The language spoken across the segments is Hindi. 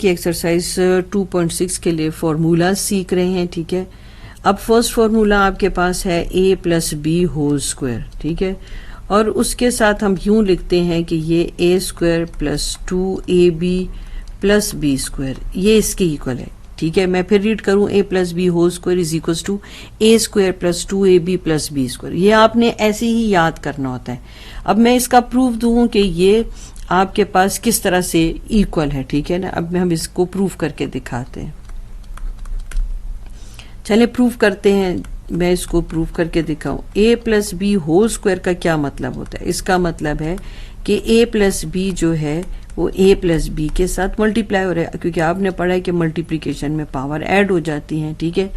की एक्सरसाइज 2.6 के लिए फॉर्मूला सीख रहे हैं, ठीक है। अब फर्स्ट फॉर्मूला आपके पास है a plus B whole square, ठीक है, और उसके साथ हम यूं लिखते हैं कि ये a square plus 2ab plus B square ये इसके इक्वल है, ठीक है। मैं फिर रीड करूं, a plus B whole square is equal to a square plus 2ab plus B square. ये आपने ऐसे ही याद करना होता है। अब मैं इसका प्रूफ दूं कि ये आपके पास किस तरह से इक्वल है, ठीक है ना। अब हम इसको प्रूफ करके दिखाते हैं। चलिए प्रूफ करते हैं, मैं इसको प्रूफ करके दिखाऊं। a plus B whole square का क्या मतलब होता है? इसका मतलब है कि a प्लस बी जो है वो a प्लस बी के साथ मल्टीप्लाई हो रहा है, क्योंकि आपने पढ़ा है कि मल्टीप्लिकेशन में पावर ऐड हो जाती है, ठीक है।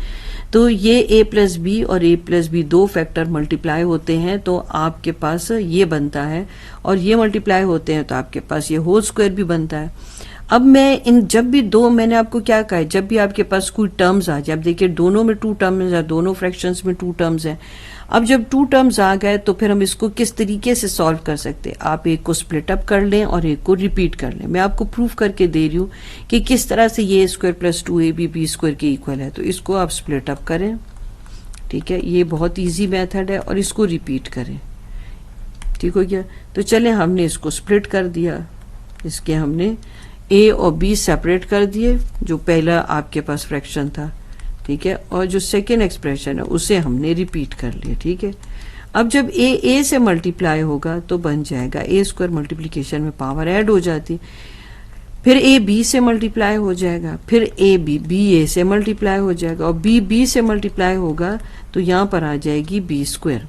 तो ये a प्लस बी और a प्लस बी दो फैक्टर मल्टीप्लाई होते हैं तो आपके पास ये बनता है, और ये मल्टीप्लाई होते हैं तो आपके पास ये होल स्क्वायर भी बनता है। अब मैं जब भी दो, मैंने आपको क्या कहा है, जब भी आपके पास कोई टर्म्स आ जाए, अब देखिए दोनों में 2 टर्म्स है, दोनों फ्रैक्शंस में 2 टर्म्स हैं। अब जब 2 टर्म्स आ गए तो फिर हम इसको किस तरीके से सॉल्व कर सकते हैं? आप एक को स्प्लिट अप कर लें और एक को रिपीट कर लें। मैं आपको प्रूफ करके दे रही हूँ कि किस तरह से ये square plus 2ab B square के इक्वल है। तो इसको आप स्प्लिट अप करें, ठीक है, ये बहुत ईजी मेथड है, और इसको रिपीट करें, ठीक हो गया। तो चले हमने इसको स्प्लिट कर दिया, इसके हमने a और b सेपरेट कर दिए, जो पहला आपके पास फ्रैक्शन था, ठीक है, और जो सेकेंड एक्सप्रेशन है उसे हमने रिपीट कर लिया, ठीक है। अब जब a से मल्टीप्लाई होगा तो बन जाएगा a स्क्वायर, मल्टीप्लिकेशन में पावर ऐड हो जाती, फिर a b से मल्टीप्लाई हो जाएगा, फिर b a से मल्टीप्लाई हो जाएगा, और b से मल्टीप्लाई होगा तो यहाँ पर आ जाएगी b स्क्वायर,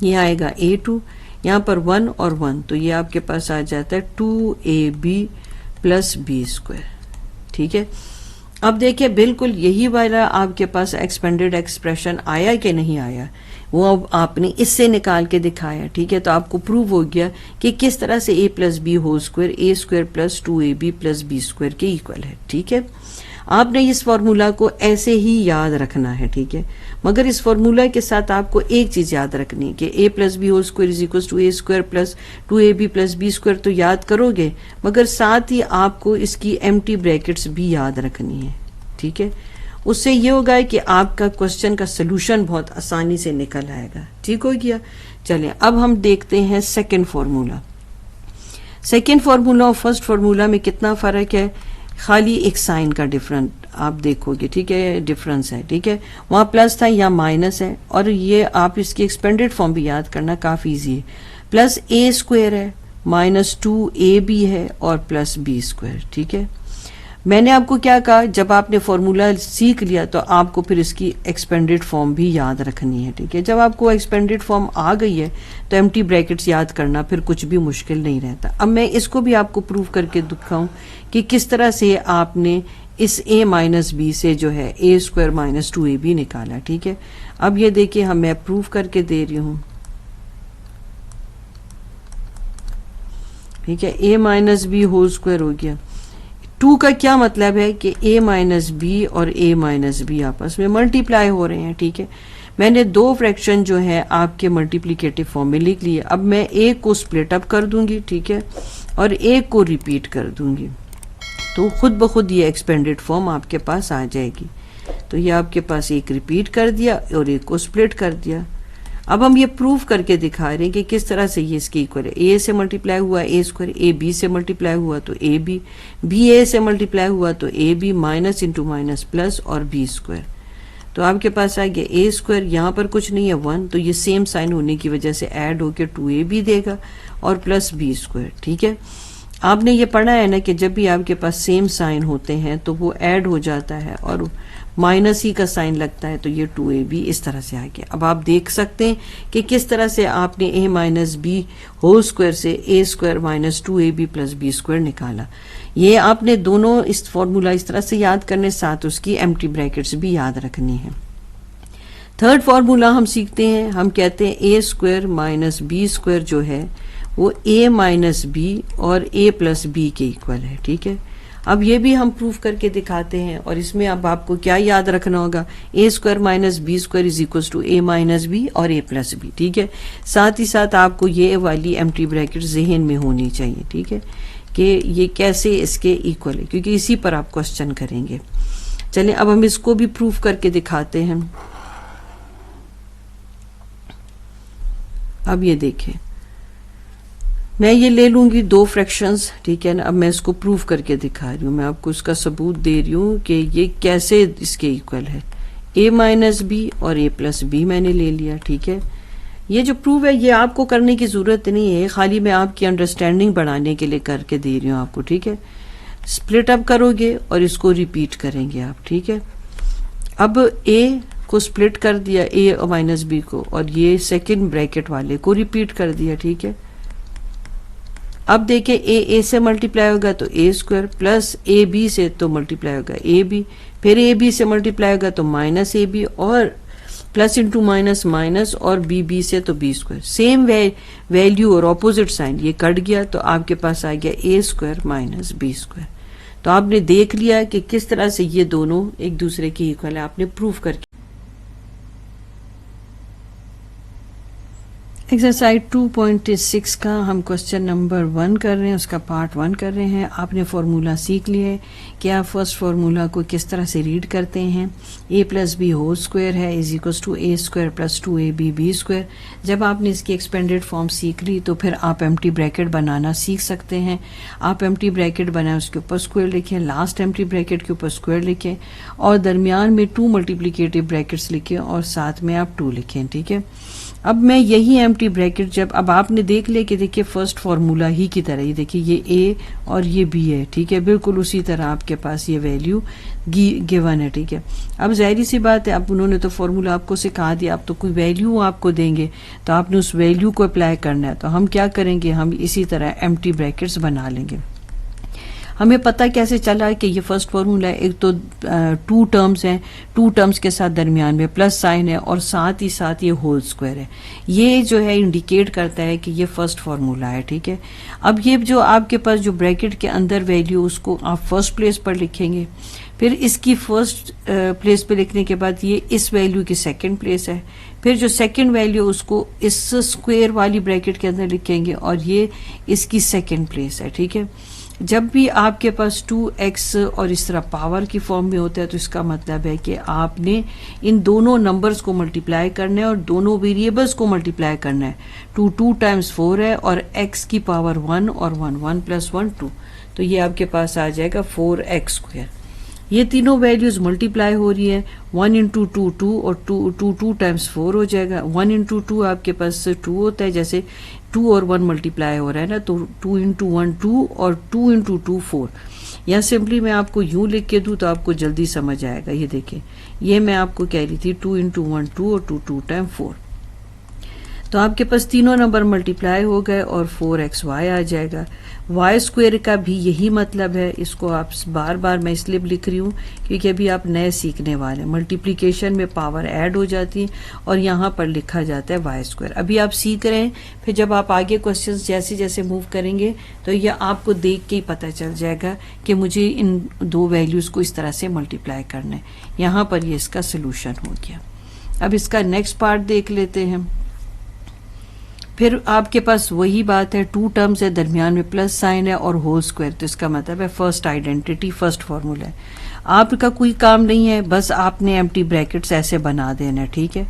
ये आएगा a2, यहाँ पर 1 और 1 तो ये आपके पास आ जाता है 2ab प्लस बी स्क्वायर, ठीक है। अब देखिए बिल्कुल यही वाला आपके पास एक्सपेंडेड एक्सप्रेशन आया कि नहीं आया, वो अब आपने इससे निकाल के दिखाया, ठीक है। तो आपको प्रूव हो गया कि किस तरह से a plus B whole square a square plus 2ab plus B square के इक्वल है, ठीक है। आपने इस फॉर्मूला को ऐसे ही याद रखना है, ठीक है। मगर इस फॉर्मूला के साथ आपको एक चीज याद रखनी है कि a plus B whole square is equal to a square plus 2ab plus B square तो याद करोगे, मगर साथ ही आपको इसकी एम्प्टी ब्रैकेट्स भी याद रखनी है, ठीक है। उससे ये होगा कि आपका क्वेश्चन का सोल्यूशन बहुत आसानी से निकल आएगा, ठीक हो गया। चलिए अब हम देखते हैं सेकेंड फॉर्मूला। सेकेंड फॉर्मूला और फर्स्ट फॉर्मूला में कितना फर्क है? खाली एक साइन का डिफरेंट आप देखोगे, ठीक है, डिफरेंस है, ठीक है। वहां प्लस था, यहाँ माइनस है, और ये आप इसकी एक्सपेंडेड फॉर्म भी याद करना काफी इजी है। प्लस a स्क्वायर है, माइनस 2ab है, और प्लस b स्क्वायर, ठीक है। मैंने आपको क्या कहा, जब आपने फॉर्मूला सीख लिया तो आपको फिर इसकी एक्सपेंडेड फॉर्म भी याद रखनी है, ठीक है। जब आपको एक्सपेंडेड फॉर्म आ गई है तो एम्प्टी ब्रैकेट्स याद करना फिर कुछ भी मुश्किल नहीं रहता। अब मैं इसको भी आपको प्रूव करके दिखाऊं कि किस तरह से आपने इस a माइनस बी से जो है a स्क्वायर माइनस 2ab निकाला, ठीक है। अब ये देखिए हम मैं प्रूव करके दे रही हूँ, ठीक है। a minus B whole square हो गया। 2 का क्या मतलब है कि a माइनस बी और a माइनस बी आपस में मल्टीप्लाई हो रहे हैं, ठीक है। मैंने दो फ्रैक्शन जो है आपके मल्टीप्लिकेटिव फॉर्म में लिख लिए। अब मैं एक को स्प्लिट अप कर दूंगी, ठीक है, और एक को रिपीट कर दूंगी, तो खुद ब खुद ये एक्सपेंडेड फॉर्म आपके पास आ जाएगी। तो ये आपके पास एक रिपीट कर दिया और एक को स्प्लिट कर दिया। अब हम ये प्रूव करके दिखा रहे हैं कि किस तरह से ये इसके इक्वल है। a से मल्टीप्लाई हुआ a स्क्वायर, a b से मल्टीप्लाई हुआ तो a b, b a से मल्टीप्लाई हुआ तो a b, minus into minus plus और b स्क्वायर। तो आपके पास आ गया a स्क्वायर, यहाँ पर कुछ नहीं है 1, तो ये सेम साइन होने की वजह से ऐड होकर 2ab देगा, और प्लस b स्क्वायर, ठीक है। आपने ये पढ़ा है ना कि जब भी आपके पास सेम साइन होते हैं तो वो ऐड हो जाता है और माइनस ही का साइन लगता है, तो ये 2ab इस तरह से आ गया। अब आप देख सकते हैं कि किस तरह से आपने a minus B whole square से a square minus 2ab plus B square निकाला। ये आपने दोनों इस फॉर्मूला इस तरह से याद करने, साथ उसकी एम्प्टी ब्रैकेट्स भी याद रखनी है। थर्ड फॉर्मूला हम सीखते हैं, हम कहते हैं a square minus B square जो है वो a माइनस बी और a प्लस बी के इक्वल है, ठीक है। अब ये भी हम प्रूफ करके दिखाते हैं, और इसमें अब आपको क्या याद रखना होगा, a square minus B square is equal to a minus B और a प्लस बी, ठीक है। साथ ही साथ आपको ये वाली एम्प्टी ब्रैकेट ज़हन में होनी चाहिए, ठीक है, कि ये कैसे इसके इक्वल है, क्योंकि इसी पर आप क्वेश्चन करेंगे। चलिए अब हम इसको भी प्रूफ करके दिखाते हैं। अब ये देखें, मैं ये ले लूंगी दो फ्रैक्शंस, ठीक है ना। अब मैं इसको प्रूफ करके दिखा रही हूँ, मैं आपको इसका सबूत दे रही हूँ कि ये कैसे इसके इक्वल है। a माइनस बी और a प्लस बी मैंने ले लिया, ठीक है। ये जो प्रूफ है ये आपको करने की जरूरत नहीं है, खाली मैं आपकी अंडरस्टैंडिंग बढ़ाने के लिए करके दे रही हूँ आपको, ठीक है। स्प्लिट अप करोगे और इसको रिपीट करेंगे आप, ठीक है। अब a को स्प्लिट कर दिया, a और माइनस बी को, और ये सेकंड ब्रैकेट वाले को रिपीट कर दिया, ठीक है। अब देखिए a से मल्टीप्लाई होगा तो a square, plus A B से तो मल्टीप्लाई होगा ए बी, फिर ए बी से मल्टीप्लाई होगा तो माइनस ए बी, और प्लस इंटू माइनस माइनस, और बी बी से तो बी स्क्वायर। सेम वैल्यू और ऑपोजिट साइन ये कट गया तो आपके पास आ गया ए स्क्वायर माइनस बी स्क्वायर। तो आपने देख लिया कि किस तरह से ये दोनों एक दूसरे के इक्वल है, आपने प्रूफ करके। एक्सरसाइज 2.6 का हम क्वेश्चन नंबर 1 कर रहे हैं, उसका पार्ट 1 कर रहे हैं। आपने फॉर्मूला सीख लिया है कि आप फर्स्ट फार्मूला को किस तरह से रीड करते हैं। a plus B whole square है is equal to A square plus 2ab B square. जब आपने इसकी एक्सपेंडेड फॉर्म सीख ली तो फिर आप एम्प्टी ब्रैकेट बनाना सीख सकते हैं। आप एम्प्टी ब्रैकेट बनाएं, उसके ऊपर स्क्वायर लिखें, लास्ट एम्प्टी ब्रैकेट के ऊपर स्क्वायर लिखें, और दरमियान में 2 मल्टीप्लिकेटिव ब्रैकेट्स लिखें, और साथ में आप 2 लिखें, ठीक है। अब मैं यही एम्प्टी ब्रैकेट जब अब आपने देख लिया कि देखिए फर्स्ट फार्मूला ही की तरह, ये देखिए ये a और ये b है, ठीक है, बिल्कुल उसी तरह आपके पास ये वैल्यू गिवन है, ठीक है। अब जाहिर सी बात है, अब उन्होंने तो फार्मूला आपको सिखा दिया, आप तो कोई वैल्यू आपको देंगे तो आपने उस वैल्यू को अप्लाई करना है। तो हम क्या करेंगे, हम इसी तरह एम्प्टी ब्रैकेट्स बना लेंगे। हमें पता कैसे चला कि ये फर्स्ट फॉर्मूला है, एक तो 2 टर्म्स हैं, 2 टर्म्स के साथ दरमियान में प्लस साइन है, और साथ ही साथ ये होल स्क्वायर है। ये जो है इंडिकेट करता है कि ये फर्स्ट फॉर्मूला है, ठीक है। अब ये जो आपके पास जो ब्रैकेट के अंदर वैल्यू, उसको आप फर्स्ट प्लेस पर लिखेंगे, फिर इसकी फर्स्ट प्लेस पे लिखने के बाद ये इस वैल्यू की सेकंड प्लेस है, फिर जो सेकंड वैल्यू उसको इस स्क्वायर वाली ब्रैकेट के अंदर लिखेंगे, और ये इसकी सेकंड प्लेस है, ठीक है। जब भी आपके पास 2x और इस तरह पावर की फॉर्म में होता है तो इसका मतलब है कि आपने इन दोनों नंबर्स को मल्टीप्लाई करना है और दोनों वेरिएबल्स को मल्टीप्लाई करना है। 2 टाइम्स 4 है, और x की पावर 1 और 1, 1 प्लस 1 2, तो ये आपके पास आ जाएगा 4x स्क्वायर। ये तीनों वैल्यूज मल्टीप्लाई हो रही है, 1 इंटू 2 2, और 2 टाइम्स 4 हो जाएगा। 1 इंटू 2 आपके पास 2 होता है, जैसे 2 और 1 मल्टीप्लाई हो रहा है ना, तो 2 इंटू 1 2, और 2 इंटू 2 4। या सिंपली मैं आपको यूं लिख के दूं तो आपको जल्दी समझ आएगा। ये देखें, ये मैं आपको कह रही थी 2 इंटू 1 2, और 2 टाइम 4, तो आपके पास तीनों नंबर मल्टीप्लाई हो गए और 4xy आ जाएगा। वाई स्क्वायर का भी यही मतलब है। इसको आप बार बार मैं इसलिए लिख रही हूँ क्योंकि अभी आप नए सीखने वाले हैं। मल्टीप्लिकेशन में पावर ऐड हो जाती है और यहाँ पर लिखा जाता है वाई स्क्वायर। अभी आप सीख रहे हैं, फिर जब आप आगे क्वेश्चंस जैसे जैसे मूव करेंगे तो यह आपको देख के ही पता चल जाएगा कि मुझे इन दो वैल्यूज को इस तरह से मल्टीप्लाई करना है। यहाँ पर ये इसका सोल्यूशन हो गया। अब इसका नेक्स्ट पार्ट देख लेते हैं। फिर आपके पास वही बात है, 2 टर्म्स है, दरमियान में प्लस साइन है और होल स्क्वायर, तो इसका मतलब है फर्स्ट आइडेंटिटी, फर्स्ट फॉर्मूला है। आपका कोई काम नहीं है, बस आपने एम्प्टी ब्रैकेट्स ऐसे बना देना है, ठीक है।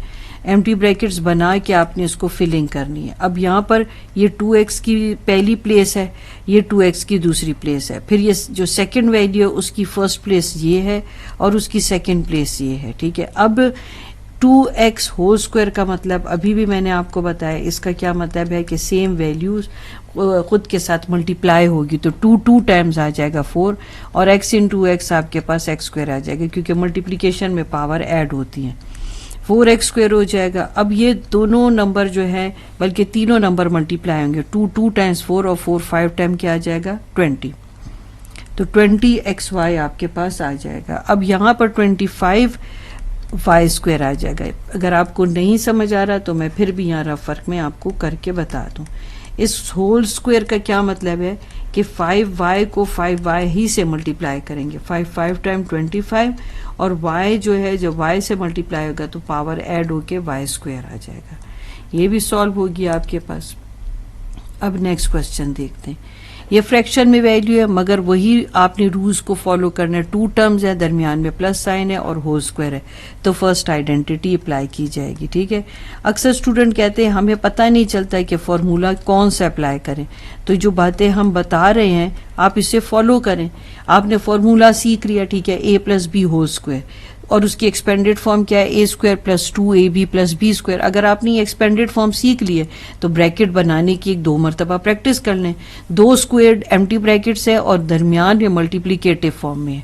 एम्प्टी ब्रैकेट्स बना के आपने इसको फिलिंग करनी है। अब यहाँ पर ये 2x की पहली प्लेस है, ये 2x की दूसरी प्लेस है, फिर ये जो सेकंड वैल्यू है उसकी फर्स्ट प्लेस ये है और उसकी सेकंड प्लेस ये है, ठीक है। अब 2x होल स्क्वायर का मतलब अभी भी मैंने आपको बताया, इसका क्या मतलब है कि सेम वैल्यूज खुद के साथ मल्टीप्लाई होगी तो 2 टाइम्स आ जाएगा 4 और x इंटू एक्स आपके पास x स्क्वायर आ जाएगा क्योंकि मल्टीप्लिकेशन में पावर ऐड होती है। 4x स्क्वायर हो जाएगा। अब ये दोनों नंबर जो है, बल्कि तीनों नंबर मल्टीप्लाई होंगे, 2 टाइम्स 4 और 4 5 टाइम क्या आ जाएगा 20, तो 20xy आपके पास आ जाएगा। अब यहाँ पर 25 वाई स्क्वायर आ जाएगा। अगर आपको नहीं समझ आ रहा तो मैं फिर भी यहाँ रफ वर्क में आपको करके बता दूं। इस होल स्क्वायर का क्या मतलब है कि 5y को 5y ही से मल्टीप्लाई करेंगे, 5 टाइम 25, और y जो है जब y से मल्टीप्लाई होगा तो पावर ऐड होके y स्क्वायर आ जाएगा। ये भी सॉल्व होगी आपके पास। अब नेक्स्ट क्वेश्चन देखते हैं। ये फ्रैक्शन में वैल्यू है, मगर वही आपने रूल्स को फॉलो करना है। 2 टर्म्स है, दरमियान में प्लस साइन है और होल स्क्वायर है, तो फर्स्ट आइडेंटिटी अप्लाई की जाएगी। ठीक है, अक्सर स्टूडेंट कहते हैं हमें पता नहीं चलता है कि फॉर्मूला कौन सा अप्लाई करें, तो जो बातें हम बता रहे हैं आप इसे फॉलो करें। आपने फॉर्मूला सीख लिया, ठीक है, a plus B whole square, और उसकी एक्सपेंडेड फॉर्म क्या है, A square plus 2ab plus B square. अगर आपने ये एक्सपेंडेड फॉर्म सीख लिए तो ब्रैकेट बनाने की 2 मरतबा प्रैक्टिस कर लें। 2 स्क्वायर्ड एम्प्टी ब्रैकेट्स है और दरमियान में मल्टीप्लिकेटिव फॉर्म में है।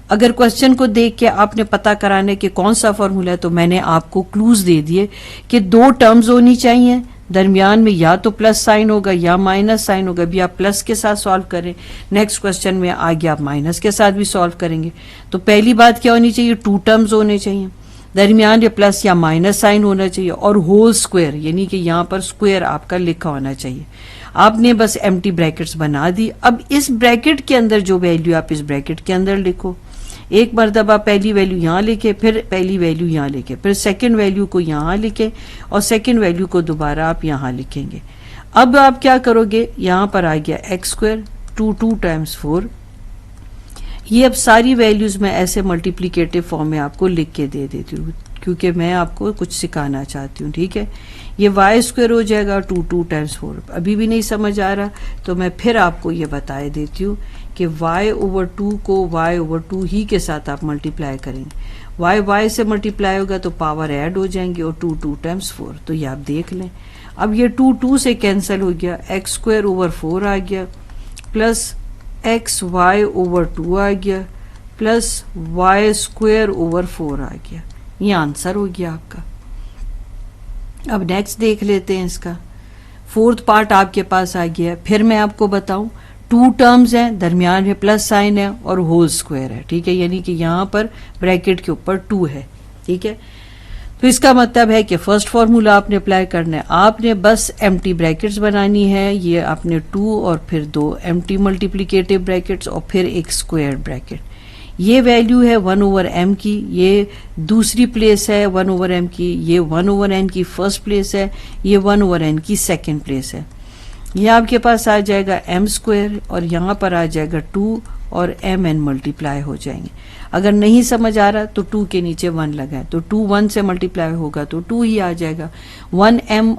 अगर क्वेश्चन को देख के आपने पता कराने के कौन सा फॉर्मूला है, तो मैंने आपको क्लूज दे दिए कि 2 टर्म्स होनी चाहिए, दरमियान में या तो प्लस साइन होगा या माइनस साइन होगा। भी आप प्लस के साथ सॉल्व करें, नेक्स्ट क्वेश्चन में आगे आप माइनस के साथ भी सॉल्व करेंगे। तो पहली बात क्या होनी चाहिए, 2 टर्म्स होने चाहिए, दरमियान में प्लस या माइनस साइन होना चाहिए, और होल स्क्वायर यानी कि यहाँ पर स्क्वायर आपका लिखा होना चाहिए। आपने बस एम्प्टी ब्रैकेट्स बना दी। अब इस ब्रैकेट के अंदर जो वैल्यू आप इस ब्रैकेट के अंदर लिखो, एक मरतबा पहली वैल्यू यहाँ लिखे, फिर पहली वैल्यू यहाँ लिखे, फिर सेकंड वैल्यू को यहाँ लिखे, और सेकंड वैल्यू को दोबारा आप यहाँ लिखेंगे। अब आप क्या करोगे, यहाँ पर आ गया एक्स स्क्वायर 2 टाइम्स 4। ये अब सारी वैल्यूज मैं ऐसे मल्टीप्लिकेटिव फॉर्म में आपको लिख के दे देती हूँ, क्योंकि मैं आपको कुछ सिखाना चाहती हूँ। ठीक है, ये वाई स्क्वायर हो जाएगा 2 टाइम्स 4। अभी भी नहीं समझ आ रहा तो मैं फिर आपको ये बता देती हूँ कि y/2 को y/2 ही के साथ आप मल्टीप्लाई करेंगे। y से मल्टीप्लाई होगा तो पावर ऐड हो जाएंगी, और 2 टाइम्स 4, तो ये आप देख लें। अब ये 2 से कैंसिल हो गया, एक्स स्क्वायर ओवर 4 आ गया, प्लस xy/2 आ गया, प्लस y स्क्वायर ओवर 4 आ गया। ये आंसर हो गया आपका। अब नेक्स्ट देख लेते हैं इसका। 4th पार्ट आपके पास आ गया। फिर मैं आपको बताऊं, 2 टर्म्स हैं, दरमियान में प्लस साइन है और होल स्क्वायर है। ठीक है, यानी कि यहाँ पर ब्रैकेट के ऊपर 2 है। ठीक है, तो इसका मतलब है कि फर्स्ट फॉर्मूला आपने अप्लाई करना है। आपने बस एम्प्टी ब्रैकेट्स बनानी है। ये आपने 2 और फिर 2 एम्प्टी मल्टीप्लिकेटिव ब्रैकेट्स और फिर एक स्क्वायर ब्रैकेट। ये वैल्यू है 1/m की, ये दूसरी प्लेस है 1/m की, ये 1/n की फर्स्ट प्लेस है, ये 1/n की सेकंड प्लेस है। ये आपके पास आ जाएगा m स्क्वायर, और यहाँ पर आ जाएगा 2 और mn मल्टीप्लाई हो जाएंगे। अगर नहीं समझ आ रहा तो 2 के नीचे 1 लगाए, तो 2 1 से मल्टीप्लाई होगा तो 2 ही आ जाएगा। 1 m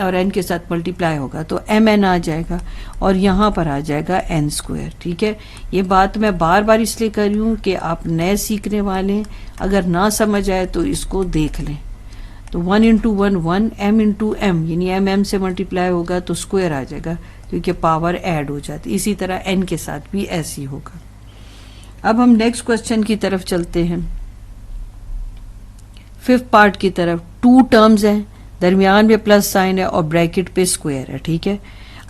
और n के साथ मल्टीप्लाई होगा तो mn आ जाएगा, और यहाँ पर आ जाएगा n स्क्वायर। ठीक है, ये बात मैं बार बार इसलिए कर रही हूँ कि आप नए सीखने वाले हैं, अगर ना समझ आए तो इसको देख लें। तो 1 × 1 1, m × m यानी m से मल्टीप्लाई होगा तो स्क्वायर आ जाएगा, क्योंकि पावर ऐड हो जाती। इसी तरह n के साथ भी ऐसे ही होगा। अब हम नेक्स्ट क्वेश्चन की तरफ चलते हैं, 5th पार्ट की तरफ। 2 टर्म्स हैं, दरमियान में प्लस साइन है और ब्रैकेट पे स्क्वायर है। ठीक है,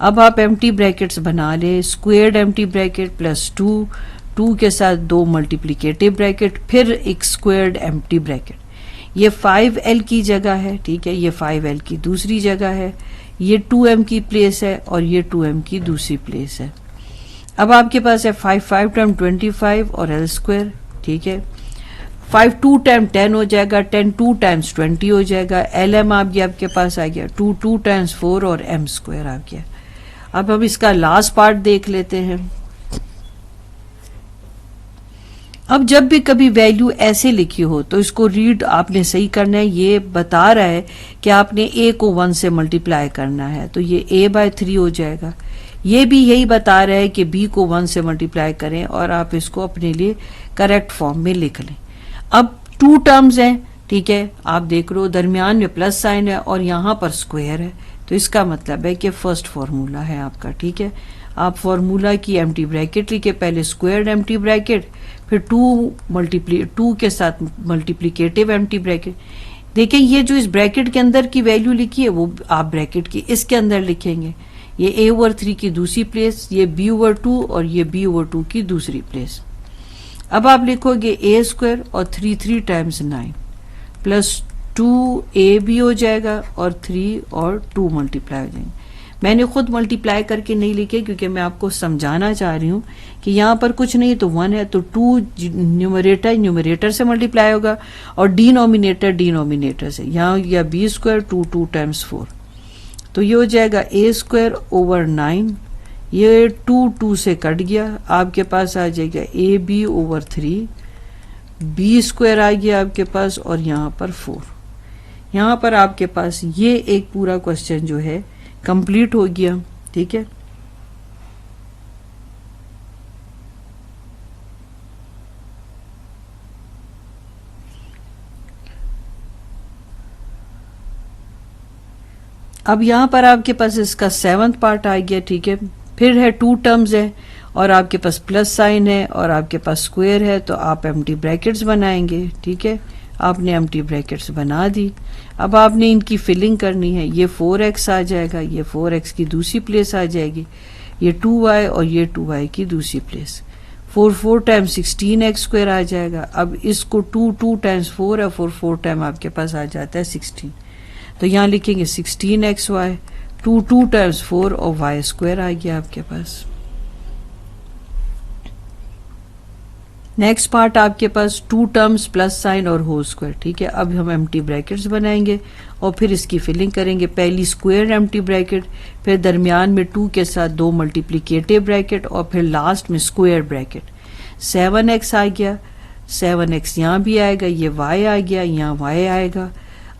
अब आप एम्प्टी ब्रैकेट्स बना ले। स्क्वायर्ड एम्प्टी ब्रैकेट प्लस 2 के साथ 2 मल्टीप्लिकेटिव ब्रैकेट, फिर एक स्क्वायर्ड एम्प्टी ब्रैकेट। ये 5l की जगह है। ठीक है, ये 5l की दूसरी जगह है, ये 2m की प्लेस है और ये 2m की दूसरी प्लेस है। अब आपके पास है 5 टाइम 25 और l स्क्वायर। ठीक है, 5 2 टाइम 10 हो जाएगा, 10 2 टाइम्स 20 हो जाएगा। lm आपके पास आ गया 2 टाइम्स 4 और m स्क्वायर आ गया। अब हम इसका लास्ट पार्ट देख लेते हैं। अब जब भी कभी वैल्यू ऐसे लिखी हो तो इसको रीड आपने सही करना है। ये बता रहा है कि आपने a को 1 से मल्टीप्लाई करना है, तो ये a/3 हो जाएगा। ये भी यही बता रहा है कि b को 1 से मल्टीप्लाई करें, और आप इसको अपने लिए करेक्ट फॉर्म में लिख लें। अब 2 टर्म्स हैं। ठीक है, आप देख लो दरमियान में प्लस साइन है और यहाँ पर स्क्वायर है, तो इसका मतलब है कि फर्स्ट फॉर्मूला है आपका। ठीक है, आप फॉर्मूला की एम्प्टी ब्रैकेट लिखे, पहले स्क्वायर्ड एम्प्टी ब्रैकेट, फिर 2 के साथ मल्टीप्लिकेटिव एम्प्टी ब्रैकेट। देखिए, ये जो इस ब्रैकेट के अंदर की वैल्यू लिखी है वो आप ब्रैकेट की इसके अंदर लिखेंगे। ये a/3 की दूसरी प्लेस, ये b/2 और ये b/2 की दूसरी प्लेस। अब आप लिखोगे a स्क्वायर और 3 टाइम्स 9 प्लस 2ab हो जाएगा, और 3 और 2 मल्टीप्लाई हो जाएंगे। मैंने खुद मल्टीप्लाई करके नहीं लिखे, क्योंकि मैं आपको समझाना चाह रही हूँ कि यहाँ पर कुछ नहीं तो 1 है, तो 2 न्यूमरेटर से मल्टीप्लाई होगा और डिनोमिनेटर से। यहाँ हो गया b स्क्वायर 2 टाइम्स 4, तो ये हो जाएगा a स्क्वायर ओवर 9, ये 2 से कट गया, आपके पास आ जाएगा A B over 3, B square आ गया आपके पास, और यहाँ पर 4। यहाँ पर आपके पास ये एक पूरा क्वेश्चन जो है कंप्लीट हो गया। ठीक है, अब यहाँ पर आपके पास इसका 7th पार्ट आ गया। ठीक है, फिर है 2 टर्म्स है और आपके पास प्लस साइन है और आपके पास स्क्वायर है, तो आप एम्प्टी ब्रैकेट्स बनाएंगे। ठीक है, आपने एम्प्टी ब्रैकेट्स बना दी। अब आपने इनकी फिलिंग करनी है। ये 4x आ जाएगा, ये 4x की दूसरी प्लेस आ जाएगी, ये 2y और ये 2y की दूसरी प्लेस। 4 टाइम्स 16x स्क्वायर आ जाएगा। अब इसको 2 टाइम्स 4 है, 4 टाइम आपके पास आ जाता है 16, तो यहाँ लिखेंगे 16xy, 2 टाइम्स 4 और y स्क्वायर आ गया आपके पास। नेक्स्ट पार्ट आपके पास 2 टर्म्स प्लस साइन और होल स्क्वायर। ठीक है, अब हम एम्प्टी ब्रैकेट्स बनाएंगे और फिर इसकी फिलिंग करेंगे। पहली स्क्वायर एम्प्टी ब्रैकेट, फिर दरमियान में 2 के साथ 2 मल्टीप्लिकेटिव ब्रैकेट और फिर लास्ट में स्क्वायर ब्रैकेट। 7x आ गया, 7x यहाँ भी आएगा, ये y आ गया, यहाँ y आएगा।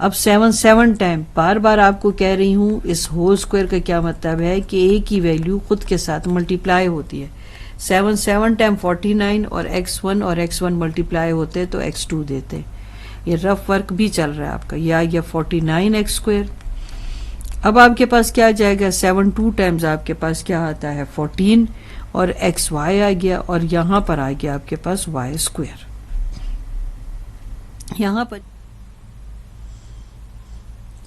अब 7 टाइम, बार बार आपको कह रही हूँ, इस होल स्क्वायर का क्या मतलब है कि a की वैल्यू खुद के साथ मल्टीप्लाई होती है। 7 टाइम 49 और x1 और x1 मल्टीप्लाई होते हैं तो x2 देते हैं। ये रफ वर्क भी चल रहा है आपका। ये आ गया 49x स्क्वायर। अब आपके पास क्या आ जाएगा, 2 टाइम्स आपके पास क्या आता है 14 और xy आ गया और यहाँ पर आ गया आपके पास y स्क्वायर। यहाँ पर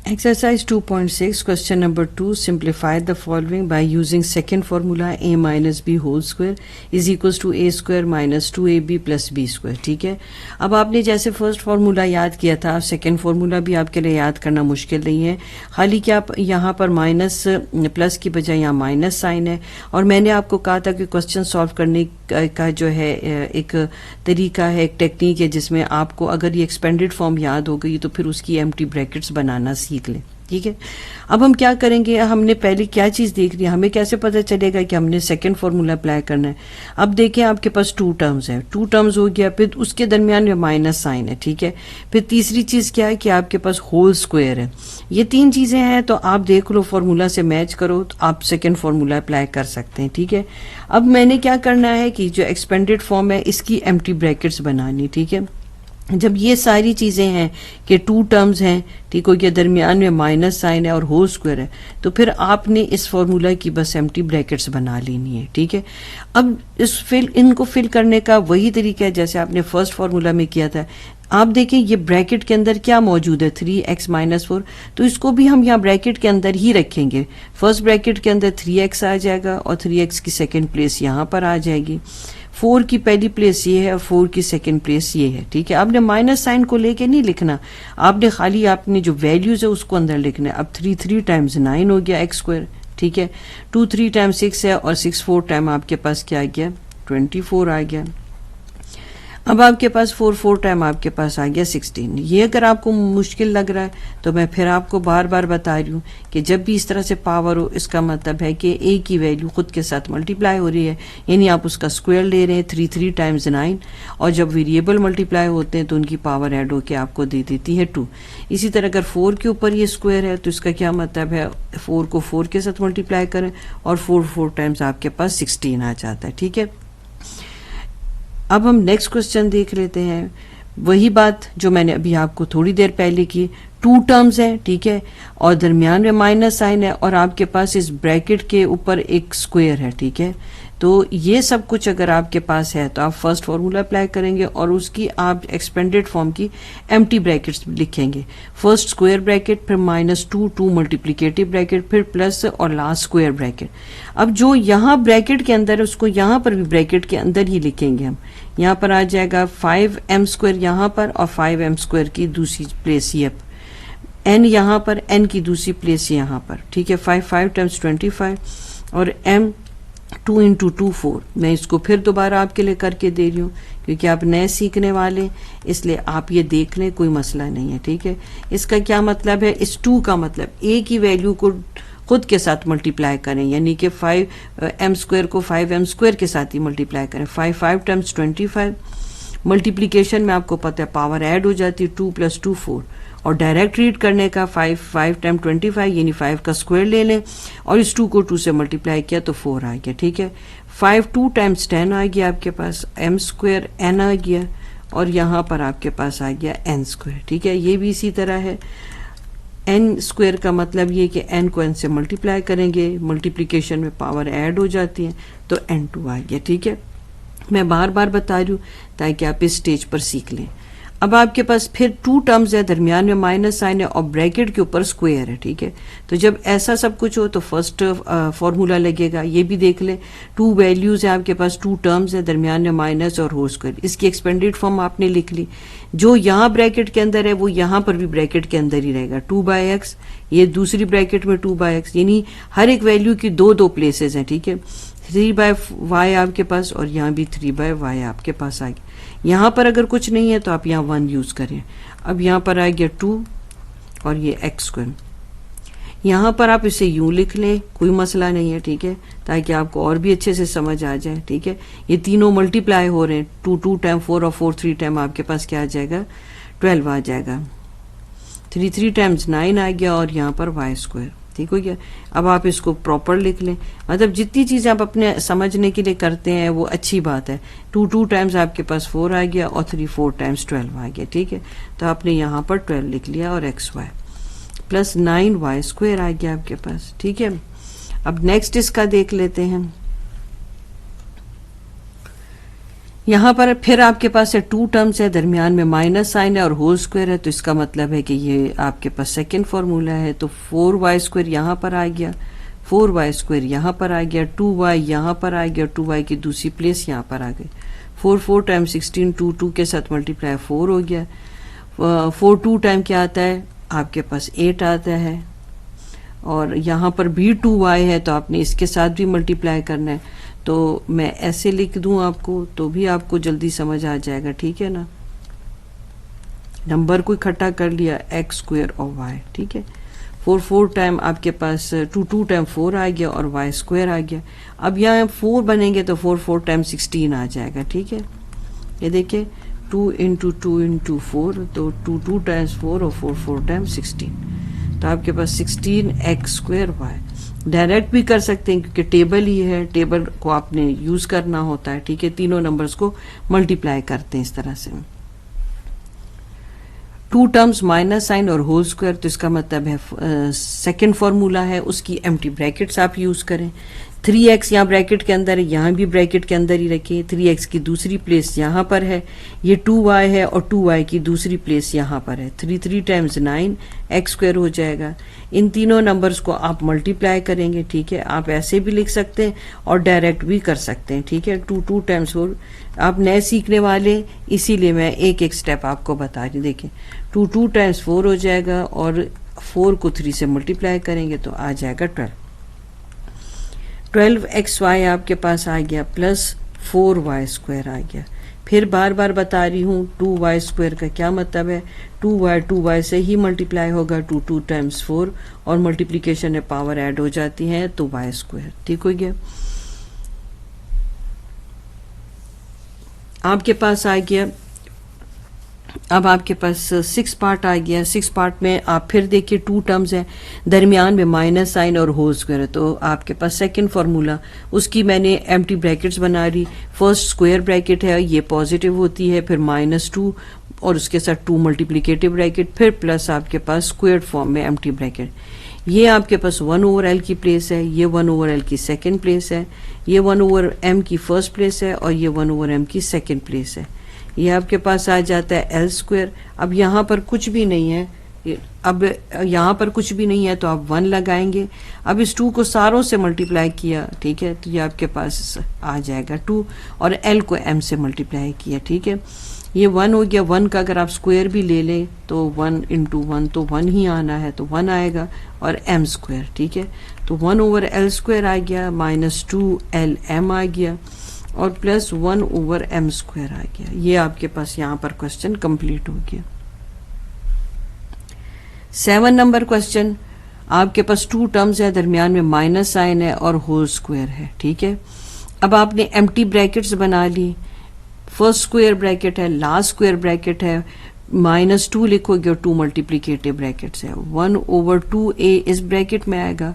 Exercise 2.6 question number 2 simplify the following by using second formula a minus b whole square is equals to a square minus 2ab plus b square। ठीक है, अब आपने जैसे फर्स्ट फार्मूला याद किया था, सेकंड फार्मूला भी आपके लिए याद करना मुश्किल नहीं है। खाली क्या आप यहाँ पर माइनस प्लस की बजाय यहाँ माइनस साइन है, और मैंने आपको कहा था कि क्वेश्चन सॉल्व करने का जो है एक तरीका है, एक टेक्निक है, जिसमें आपको अगर ये एक्सपेंडेड फॉर्म याद हो गई तो फिर उसकी एम्प्टी ब्रैकेट्स बनाना सीख लें। ठीक है, अब हम क्या करेंगे, हमने पहले क्या चीज़ देख ली, हमें कैसे पता चलेगा कि हमने सेकंड फार्मूला अप्लाई करना है। अब देखिए आपके पास 2 टर्म्स है, 2 टर्म्स हो गया, फिर उसके दरमियान में माइनस साइन है। ठीक है, फिर तीसरी चीज़ क्या है कि आपके पास होल स्क्वायर है। ये 3 चीज़ें हैं, तो आप देख लो फार्मूला से मैच करो तो आप सेकेंड फार्मूला अप्लाई कर सकते हैं। ठीक है, अब मैंने क्या करना है कि जो एक्सपेंडेड फॉर्म है इसकी एम्प्टी ब्रैकेट्स बनानी। ठीक है, जब ये सारी चीज़ें हैं कि 2 टर्म्स हैं, ठीक हो गया, दरमियान में माइनस साइन है और होल स्क्वायर है, तो फिर आपने इस फॉर्मूला की बस एम्प्टी ब्रैकेट्स बना लेनी है। ठीक है, अब इनको फिल करने का वही तरीका है जैसे आपने फर्स्ट फार्मूला में किया था। आप देखें ये ब्रैकेट के अंदर क्या मौजूद है, 3x माइनस 4, तो इसको भी हम यहाँ ब्रैकेट के अंदर ही रखेंगे। फर्स्ट ब्रैकेट के अंदर 3x आ जाएगा और 3x की सेकेंड प्लेस यहाँ पर आ जाएगी। 4 की पहली प्लेस ये है और 4 की सेकेंड प्लेस ये है। ठीक है, आपने माइनस साइन को लेके नहीं लिखना, आपने खाली आपने जो वैल्यूज है उसको अंदर लिखना है। अब 3 टाइम्स 9 हो गया x स्क्वायर। ठीक है, 2 टाइम्स 6 है और 6 4 टाइम आपके पास क्या आ गया 24 आ गया। अब आपके पास 4 टाइम आपके पास आ गया 16। ये अगर आपको मुश्किल लग रहा है तो मैं फिर आपको बार बार बता रही हूँ कि जब भी इस तरह से पावर हो, इसका मतलब है कि a की वैल्यू खुद के साथ मल्टीप्लाई हो रही है, यानी आप उसका स्क्वायर ले रहे हैं। 3 टाइम्स 9, और जब वेरिएबल मल्टीप्लाई होते हैं तो उनकी पावर ऐड होकर आपको दे देती है 2। इसी तरह अगर 4 के ऊपर ये स्क्वायर है तो इसका क्या मतलब है, 4 को 4 के साथ मल्टीप्लाई करें और 4 टाइम्स आपके पास 16 आ जाता है। ठीक है, अब हम नेक्स्ट क्वेश्चन देख लेते हैं। वही बात जो मैंने अभी आपको थोड़ी देर पहले की, 2 टर्म्स हैं। ठीक है, और दरमियान में माइनस साइन है और आपके पास इस ब्रैकेट के ऊपर एक स्क्वायर है। ठीक है, तो ये सब कुछ अगर आपके पास है तो आप फर्स्ट फार्मूला अप्लाई करेंगे और उसकी आप एक्सपेंडेड फॉर्म की एम्प्टी ब्रैकेट्स लिखेंगे। फर्स्ट स्क्वायर ब्रैकेट, फिर -2 मल्टीप्लिकेटिव ब्रैकेट, फिर प्लस और लास्ट स्क्वायर ब्रैकेट। अब जो यहाँ ब्रैकेट के अंदर है उसको यहाँ पर भी ब्रैकेट के अंदर ही लिखेंगे हम। यहाँ पर आ जाएगा 5m स्क्वायर यहाँ पर और 5m स्क्वायर की दूसरी प्लेस ये, n यहाँ पर, n की दूसरी प्लेस यहाँ पर। ठीक है, 5 टाइम्स 25 और m 2 इंटू 2 4। मैं इसको फिर दोबारा आपके लिए करके दे रही हूँ क्योंकि आप नए सीखने वाले, इसलिए आप ये देख लें, कोई मसला नहीं है। ठीक है, इसका क्या मतलब है, इस 2 का मतलब a की वैल्यू को खुद के साथ मल्टीप्लाई करें, यानी कि 5m² को 5m² के साथ ही मल्टीप्लाई करें। 5 टाइम्स 25, मल्टीप्लिकेशन में आपको पता है पावर ऐड हो जाती है, 2 + 2 4, और डायरेक्ट रीड करने का 5 टाइम 25 यानी 5 का स्क्वायर ले लें और इस 2 को 2 से मल्टीप्लाई किया तो 4 आ गया। ठीक है, 5 2 टाइम्स 10 आ गया आपके पास, m² n आ गया, और यहाँ पर आपके पास आ गया n²। ठीक है, ये भी इसी तरह है। n² का मतलब ये कि n को n से मल्टीप्लाई करेंगे, मल्टीप्लिकेशन में पावर ऐड हो जाती है तो n2 आ गया। ठीक है, मैं बार बार बता रही हूँ ताकि आप इस स्टेज पर सीख लें। अब आपके पास फिर 2 टर्म्स है, दरमियान में माइनस साइन है और ब्रैकेट के ऊपर स्क्वायर है। ठीक है, तो जब ऐसा सब कुछ हो तो फर्स्ट फॉर्मूला लगेगा। ये भी देख लें, 2 वैल्यूज है आपके पास, 2 टर्म्स है, दरमियान में माइनस और होल स्क्वायर। इसकी एक्सपेंडेड फॉर्म आपने लिख ली, जो यहाँ ब्रैकेट के अंदर है वो यहाँ पर भी ब्रैकेट के अंदर ही रहेगा। 2/x, ये दूसरी ब्रैकेट में 2/x, यानी हर एक वैल्यू की 2 प्लेसेस हैं। ठीक है, 3/y आपके पास और यहाँ भी 3/y आपके पास आ गया। यहाँ पर अगर कुछ नहीं है तो आप यहाँ 1 यूज करें। अब यहाँ पर आ गया 2 और ये x²। यहाँ पर आप इसे यूं लिख लें, कोई मसला नहीं है। ठीक है, ताकि आपको और भी अच्छे से समझ आ जाए। ठीक है, ये तीनों मल्टीप्लाई हो रहे हैं, 2 टाइम 4 और 4 3 टाइम आपके पास क्या आ जाएगा, 12 आ जाएगा। 3 टाइम्स 9 आ गया और यहाँ पर y²। ठीक हो गया। अब आप इसको प्रॉपर लिख लें, मतलब जितनी चीज़ें आप अपने समझने के लिए करते हैं वो अच्छी बात है। 2 टाइम्स आपके पास 4 आ गया और 4 टाइम्स 12 आ गया। ठीक है, तो आपने यहाँ पर 12 लिख लिया और xy प्लस 9y² आ गया आपके पास। ठीक है, अब नेक्स्ट इसका देख लेते हैं। यहाँ पर फिर आपके पास है 2 टर्म्स है, दरमियान में माइनस साइन है और होल स्क्वायर है, तो इसका मतलब है कि ये आपके पास सेकेंड फॉर्मूला है। तो 4y² यहाँ पर आ गया, 4y² यहाँ पर आ गया, 2y यहाँ पर आ गया, 2y की दूसरी प्लेस यहाँ पर आ गई। 4 टाइम 16, 2 के साथ मल्टीप्लाई 4 हो गया। 4 2 टाइम क्या आता है आपके पास 8 आता है, और यहाँ पर भी 2y है तो आपने इसके साथ भी मल्टीप्लाई करना है। तो मैं ऐसे लिख दूं आपको तो भी आपको जल्दी समझ आ जाएगा। ठीक है ना, नंबर को इकट्ठा कर लिया, x² और y। ठीक है, 4 टाइम आपके पास 2 टाइम 4 आ गया और y² आ गया। अब यहाँ 4 बनेंगे तो 4 टाइम 16 आ जाएगा। ठीक है, ये देखिए 2 × 2 × 4, तो 2 टाइम्स 4 और 4 टाइम 16, तो आपके पास 16x² y। डायरेक्ट भी कर सकते हैं क्योंकि टेबल ही है, टेबल को आपने यूज करना होता है। ठीक है, तीनों नंबर्स को मल्टीप्लाई करते हैं इस तरह से। 2 टर्म्स माइनस साइन और होल स्क्वायर, तो इसका मतलब है सेकेंड फॉर्मूला है, उसकी एम्प्टी ब्रैकेट्स आप यूज करें। 3x यहाँ ब्रैकेट के अंदर है, यहाँ भी ब्रैकेट के अंदर ही रखिए। 3x की दूसरी प्लेस यहाँ पर है, ये 2y है और 2y की दूसरी प्लेस यहाँ पर है। 3 टाइम्स 9 x² हो जाएगा। इन तीनों नंबर्स को आप मल्टीप्लाई करेंगे। ठीक है, आप ऐसे भी लिख सकते हैं और डायरेक्ट भी कर सकते हैं। ठीक है, 2 टाइम्स 4, आप नए सीखने वाले इसीलिए मैं एक एक स्टेप आपको बता रही। देखिए 2 टाइम्स 4 हो जाएगा और 4 को 3 से मल्टीप्लाई करेंगे तो आ जाएगा 12xy आपके पास आ गया प्लस 4y² आ गया। फिर बार बार बता रही हूँ 2y² का क्या मतलब है, 2y से ही मल्टीप्लाई होगा। 2 टाइम्स 4 और मल्टीप्लिकेशन में पावर ऐड हो जाती है तो y²। ठीक हो गया, आपके पास आ गया। अब आपके पास 6 पार्ट आ गया। 6 पार्ट में आप फिर देखिए 2 टर्म्स हैं, दरमियान में माइनस साइन और होल स्क्वायर है, तो आपके पास सेकंड फॉर्मूला, उसकी मैंने एम्प्टी ब्रैकेट्स बना रही। फर्स्ट स्क्वायर ब्रैकेट है, ये पॉजिटिव होती है, फिर -2 और उसके साथ 2 मल्टीप्लिकेटिव ब्रैकेट, फिर प्लस आपके पास स्क्वायर फॉर्म में एम्प्टी ब्रैकेट। ये आपके पास 1/l की प्लेस है, ये 1/l की सेकेंड प्लेस है, ये 1/m की फर्स्ट प्लेस है और ये 1/m की सेकेंड प्लेस है। ये आपके पास आ जाता है l²। अब यहाँ पर कुछ भी नहीं है, अब यहाँ पर कुछ भी नहीं है तो आप 1 लगाएंगे। अब इस 2 को सारों से मल्टीप्लाई किया, ठीक है, तो ये आपके पास आ जाएगा 2 और l को m से मल्टीप्लाई किया। ठीक है, ये 1 हो गया। 1 का अगर आप स्क्वायर भी ले लें तो 1 × 1 तो 1 ही आना है, तो 1 आएगा और m²। ठीक है, तो 1/l² आ गया, -2lm आ गया और प्लस 1/m² आ गया। ये आपके पास यहाँ पर क्वेश्चन कंप्लीट हो गया। 7 नंबर क्वेश्चन, आपके पास टू टर्म्स है, दरमियान में माइनस साइन है और होल स्क्वायर है, ठीक है। अब आपने एम्प्टी ब्रैकेट्स बना ली, फर्स्ट स्क्वायर ब्रैकेट है, लास्ट स्क्वायर ब्रैकेट है, -2 लिखोगे और 2 मल्टीप्लिकेटिव ब्रैकेट्स है। 1/2a इस ब्रैकेट में आएगा,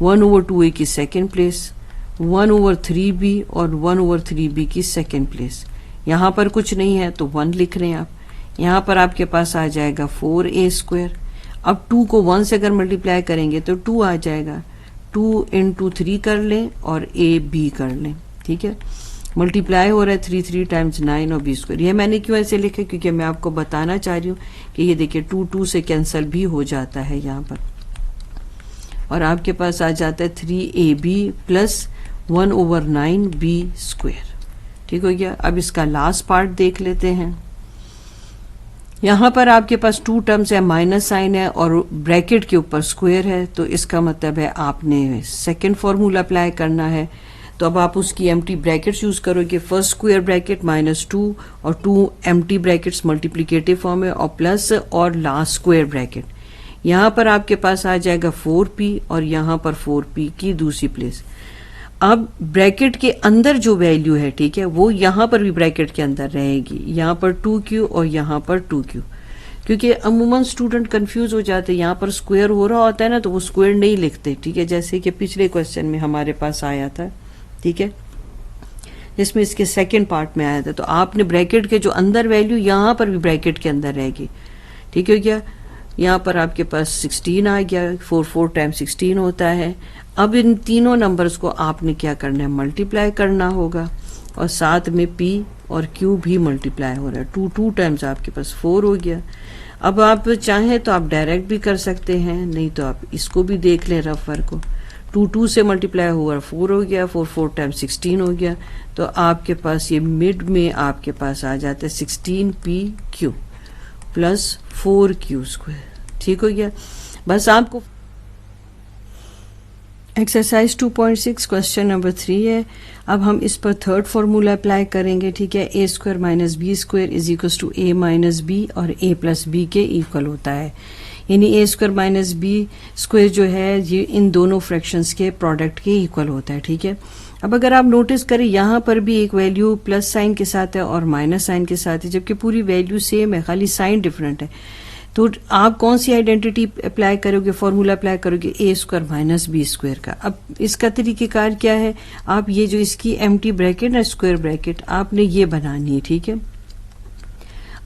1/2a की सेकेंड प्लेस, 1/3b और 1/3b की सेकेंड प्लेस। यहाँ पर कुछ नहीं है तो 1 लिख रहे हैं आप। यहाँ पर आपके पास आ जाएगा 4a²। अब 2 को 1 से अगर मल्टीप्लाई करेंगे तो 2 आ जाएगा। 2 × 3 कर लें और ab कर लें, ठीक है। मल्टीप्लाई हो रहा है 3 टाइम्स 9 और b²। ये मैंने क्यों ऐसे लिखा, क्योंकि मैं आपको बताना चाह रही हूँ कि ये देखिए 2 से कैंसिल भी हो जाता है यहाँ पर, और आपके पास आ जाता है 3ab + 1/9b²। ठीक हो गया। अब इसका लास्ट पार्ट देख लेते हैं। यहाँ पर आपके पास 2 टर्म्स है, माइनस साइन है और ब्रैकेट के ऊपर स्क्वायर है, तो इसका मतलब है आपने सेकेंड फॉर्मूला अप्लाई करना है। तो अब आप उसकी एम्प्टी ब्रैकेट्स यूज करोगे। फर्स्ट स्क्वायर ब्रैकेट -2 और 2 एम्प्टी ब्रैकेट्स मल्टीप्लिकेटिव फॉर्म है और प्लस और लास्ट स्क्वायर ब्रैकेट। यहाँ पर आपके पास आ जाएगा 4p और यहाँ पर 4p की दूसरी प्लेस। अब ब्रैकेट के अंदर जो वैल्यू है, ठीक है, वो यहाँ पर भी ब्रैकेट के अंदर रहेगी। यहाँ पर 2q और यहाँ पर 2q, क्योंकि अमूमन स्टूडेंट कंफ्यूज हो जाते हैं। यहाँ पर स्क्वायर हो रहा होता है ना, तो वो स्क्वायर नहीं लिखते, ठीक है, जैसे कि पिछले क्वेश्चन में हमारे पास आया था, ठीक है, जिसमें इसके सेकेंड पार्ट में आया था। तो आपने ब्रैकेट के जो अंदर वैल्यू यहाँ पर भी ब्रैकेट के अंदर रहेगी, ठीक है क्या। यहाँ पर आपके पास 16 आ गया, 4 टाइम्स 16 होता है। अब इन तीनों नंबर्स को आपने क्या करना है, मल्टीप्लाई करना होगा, और साथ में p और q भी मल्टीप्लाई हो रहा है। 2 टाइम्स आपके पास 4 हो गया। अब आप चाहें तो आप डायरेक्ट भी कर सकते हैं, नहीं तो आप इसको भी देख लें रफ वर्क को। 2 से मल्टीप्लाई हुआ 4 हो गया, 4 टाइम्स 16 हो गया, तो आपके पास ये मिड में आपके पास आ जाता है 16pq + 4q²। ठीक हो गया। बस आपको एक्सरसाइज 2.6 क्वेश्चन नंबर 3 है। अब हम इस पर थर्ड फॉर्मूला अप्लाई करेंगे, ठीक है। a² - b² = a - b और a + b के इक्वल होता है, यानी a² - b² जो है ये इन दोनों फ्रैक्शंस के प्रोडक्ट के इक्वल होता है, ठीक है। अब अगर आप नोटिस करें यहाँ पर भी एक वैल्यू प्लस साइन के साथ है और माइनस साइन के साथ है, जबकि पूरी वैल्यू सेम है, खाली साइन डिफरेंट है। तो आप कौन सी आइडेंटिटी अप्लाई करोगे, फॉर्मूला अप्लाई करोगे, a² - b² का। अब इसका तरीकेकार क्या है, आप ये जो इसकी एम्प्टी ब्रैकेट ना, स्क्वायर ब्रैकेट, आपने ये बनानी है, ठीक है।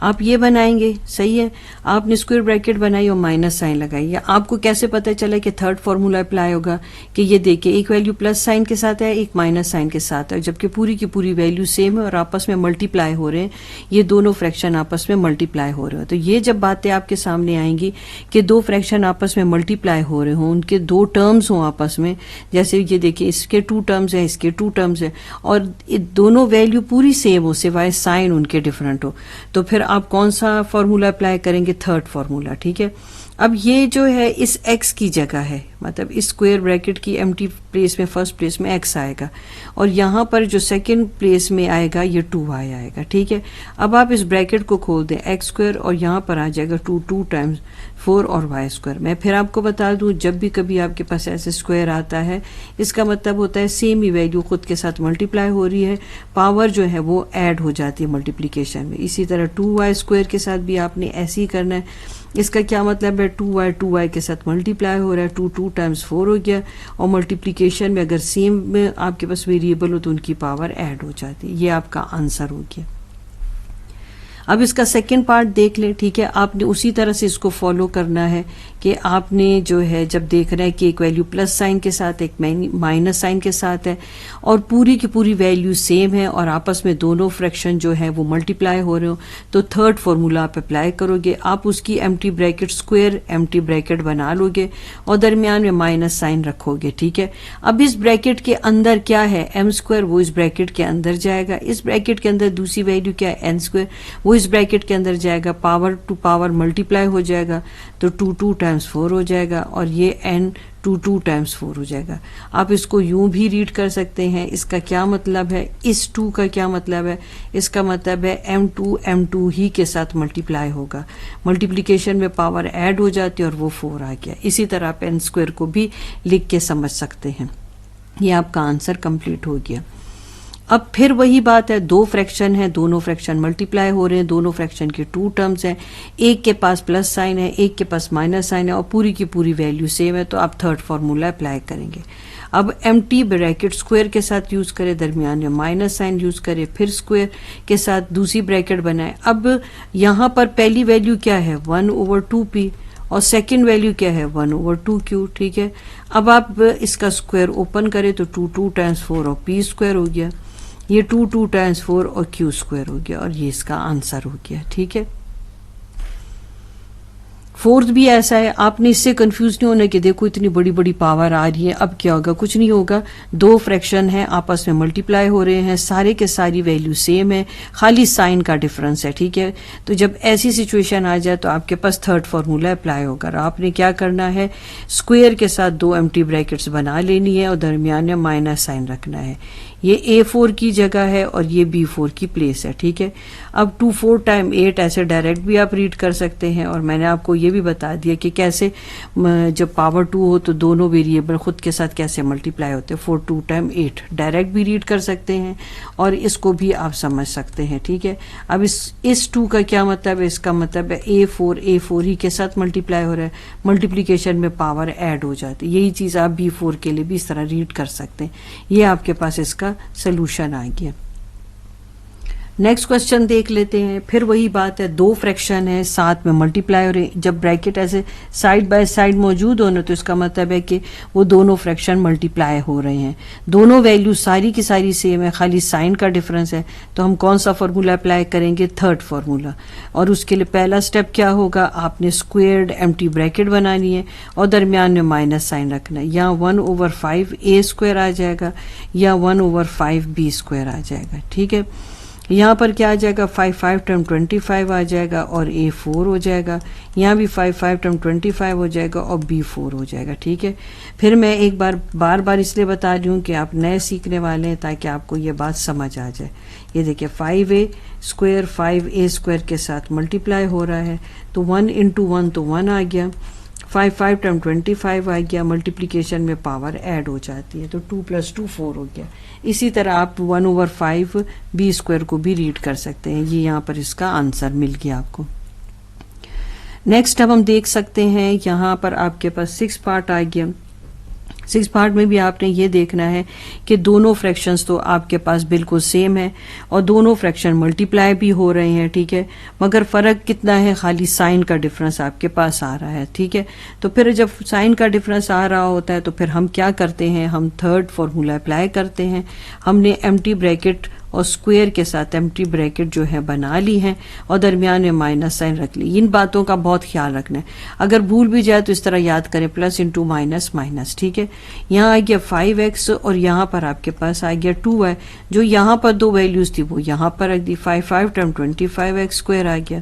आप ये बनाएंगे, सही है। आपने स्क्वायर ब्रैकेट बनाई और माइनस साइन लगाई। या आपको कैसे पता चला कि थर्ड फॉर्मूला अप्लाई होगा, कि ये देखिए एक वैल्यू प्लस साइन के साथ है, एक माइनस साइन के साथ है, जबकि पूरी की पूरी वैल्यू सेम है और आपस में मल्टीप्लाई हो रहे हैं। ये दोनों फ्रैक्शन आपस में मल्टीप्लाई हो रहे हो। तो ये जब बातें आपके सामने आएंगी कि दो फ्रैक्शन आपस में मल्टीप्लाई हो रहे हों, उनके 2 टर्म्स हों आपस में, जैसे ये देखिए इसके 2 टर्म्स हैं, इसके 2 टर्म्स हैं, और दोनों वैल्यू पूरी सेम हो सिवाय साइन उनके डिफरेंट हो, तो फिर आप कौन सा फॉर्मूला अप्लाई करेंगे, थर्ड फॉर्मूला, ठीक है। अब ये जो है इस x की जगह है, मतलब इस स्क्वायर ब्रैकेट की एम्प्टी प्लेस में फर्स्ट प्लेस में x आएगा और यहाँ पर जो सेकंड प्लेस में आएगा ये 2y आएगा, ठीक है। अब आप इस ब्रैकेट को खोल दें, x² और यहाँ पर आ जाएगा 2 टाइम्स 4 और y²। मैं फिर आपको बता दूं, जब भी कभी आपके पास ऐसे स्क्वायर आता है, इसका मतलब होता है सेम ही वैल्यू खुद के साथ मल्टीप्लाई हो रही है, पावर जो है वो ऐड हो जाती है मल्टीप्लीकेशन में। इसी तरह 2y² के साथ भी आपने ऐसे ही करना है। इसका क्या मतलब है, 2y के साथ मल्टीप्लाई हो रहा है, 2 टाइम्स 4 हो गया, और मल्टीप्लिकेशन में अगर सेम में आपके पास वेरिएबल हो तो उनकी पावर ऐड हो जाती है। ये आपका आंसर हो गया। अब इसका सेकंड पार्ट देख लें, ठीक है। आपने उसी तरह से इसको फॉलो करना है कि आपने जो है जब देख रहे हैं कि एक वैल्यू प्लस साइन के साथ एक माइनस साइन के साथ है और पूरी की पूरी वैल्यू सेम है और आपस में दोनों फ्रैक्शन जो है वो मल्टीप्लाई हो रहे हो, तो थर्ड फॉर्मूला आप अप्लाई करोगे। आप उसकी empty bracket square empty bracket बना लोगे और दरमियान में माइनस साइन रखोगे, ठीक है। अब इस ब्रैकेट के अंदर क्या है, m², वो इस ब्रैकेट के अंदर जाएगा। इस ब्रैकेट के अंदर दूसरी वैल्यू क्या है, n², वो इस ब्रैकेट के अंदर जाएगा, पावर टू पावर मल्टीप्लाई हो जाएगा, तो 2 टाइम्स 4 हो जाएगा, और ये n 2 टाइम्स 4 हो जाएगा। आप इसको यूं भी रीड कर सकते हैं। इसका क्या मतलब है, इस 2 का क्या मतलब है, इसका मतलब है m2 ही के साथ मल्टीप्लाई होगा, मल्टीप्लिकेशन में पावर ऐड हो जाती है और वो 4 आ गया। इसी तरह आप n स्क्वायर को भी लिख के समझ सकते हैं। ये आपका आंसर कंप्लीट हो गया। अब फिर वही बात है, दो फ्रैक्शन है, दोनों फ्रैक्शन मल्टीप्लाई हो रहे हैं, दोनों फ्रैक्शन के 2 टर्म्स हैं, एक के पास प्लस साइन है, एक के पास माइनस साइन है, और पूरी की पूरी वैल्यू सेम है, तो आप थर्ड फार्मूला अप्लाई करेंगे। अब एम्प्टी ब्रैकेट स्क्वायर के साथ यूज करें, दरमियान में माइनस साइन यूज करें, फिर स्क्वायर के साथ दूसरी ब्रैकेट बनाए। अब यहाँ पर पहली वैल्यू क्या है, 1/2p, और सेकेंड वैल्यू क्या है, 1/2q। ठीक है, अब आप इसका स्क्वायर ओपन करें तो 2 टाइम्स 4 और p स्क्वायर हो गया, ये 2 टाइम्स 4 और q स्क्वायर हो गया, और ये इसका आंसर हो गया। ठीक है, फोर्थ भी ऐसा है, आपने इससे कंफ्यूज नहीं होना कि देखो इतनी बड़ी बड़ी पावर आ रही है, अब क्या होगा, कुछ नहीं होगा। दो फ्रैक्शन है, आपस में मल्टीप्लाई हो रहे हैं, सारे के सारी वैल्यू सेम है, खाली साइन का डिफरेंस है। ठीक है, तो जब ऐसी सिचुएशन आ जाए तो आपके पास थर्ड फार्मूला अप्लाई होगा। आपने क्या करना है, स्क्वायर के साथ 2 एम्प्टी ब्रैकेट्स बना लेनी है और दरमियान में माइनस साइन रखना है। ये A4 की जगह है और ये B4 की प्लेस है। ठीक है, अब 2 4 टाइम 8 ऐसे डायरेक्ट भी आप रीड कर सकते हैं, और मैंने आपको ये भी बता दिया कि कैसे जब पावर 2 हो तो दोनों वेरिएबल खुद के साथ कैसे मल्टीप्लाई होते हैं। 4 2 टाइम 8 डायरेक्ट भी रीड कर सकते हैं और इसको भी आप समझ सकते हैं। ठीक है, अब इस 2 का क्या मतलब है, इसका मतलब है A4 ही के साथ मल्टीप्लाई हो रहा है, मल्टीप्लीकेशन में पावर ऐड हो जाती है। यही चीज़ आप B4 के लिए भी इस तरह रीड कर सकते हैं। ये आपके पास इसका सॉल्यूशन आ गया। नेक्स्ट क्वेश्चन देख लेते हैं। फिर वही बात है, दो फ्रैक्शन है, साथ में मल्टीप्लाई हो रहे हैं। जब ब्रैकेट ऐसे साइड बाय साइड मौजूद हो ना, तो इसका मतलब है कि वो दोनों फ्रैक्शन मल्टीप्लाई हो रहे हैं, दोनों वैल्यू सारी की सारी सेम है, खाली साइन का डिफरेंस है। तो हम कौन सा फार्मूला अप्लाई करेंगे, थर्ड फार्मूला। और उसके लिए पहला स्टेप क्या होगा, आपने स्क्वेयर्ड एम्प्टी ब्रैकेट बनानी है और दरमियान में माइनस साइन रखना है। यहाँ 1/5a स्क्वायर आ जाएगा या 1/5b स्क्वायर आ जाएगा। ठीक है, यहाँ पर क्या आ जाएगा, 5 5 टाइम 25 आ जाएगा और A4 हो जाएगा। यहाँ भी 5 5 टाइम 25 हो जाएगा और B4 हो जाएगा। ठीक है, फिर मैं एक बार बार इसलिए बता रही हूँ कि आप नए सीखने वाले हैं, ताकि आपको ये बात समझ आ जाए। ये देखिए 5a स्क्वायर 5a स्क्वायर के साथ मल्टीप्लाई हो रहा है, तो 1 × 1 तो 1 आ गया, 5 5 टाइम 25 आ गया, मल्टीप्लिकेशन में पावर ऐड हो जाती है, तो 2 + 2 4 हो गया। इसी तरह आप 1/5 b स्क्वायर को भी रीड कर सकते हैं। ये यहाँ पर इसका आंसर मिल गया आपको। नेक्स्ट अब हम देख सकते हैं, यहाँ पर आपके पास 6 पार्ट आ गया। 6 पार्ट में भी आपने ये देखना है कि दोनों फ्रैक्शंस तो आपके पास बिल्कुल सेम है और दोनों फ्रैक्शन मल्टीप्लाई भी हो रहे हैं। ठीक है, मगर फ़र्क कितना है, खाली साइन का डिफरेंस आपके पास आ रहा है। ठीक है, तो फिर जब साइन का डिफरेंस आ रहा होता है तो फिर हम क्या करते हैं, हम थर्ड फार्मूला अप्लाई करते हैं। हमने एम्प्टी ब्रैकेट और स्क्वायर के साथ एम्प्टी ब्रैकेट जो है बना ली है और दरमियान में माइनस साइन रख ली। इन बातों का बहुत ख्याल रखना है, अगर भूल भी जाए तो इस तरह याद करें, प्लस इंटू माइनस माइनस। ठीक है, यहाँ आ गया 5x और यहाँ पर आपके पास आ गया 2y। जो यहाँ पर दो वैल्यूज थी वो यहाँ पर रख दी, 5 5 टाइम 25x स्क्वायर आ गया,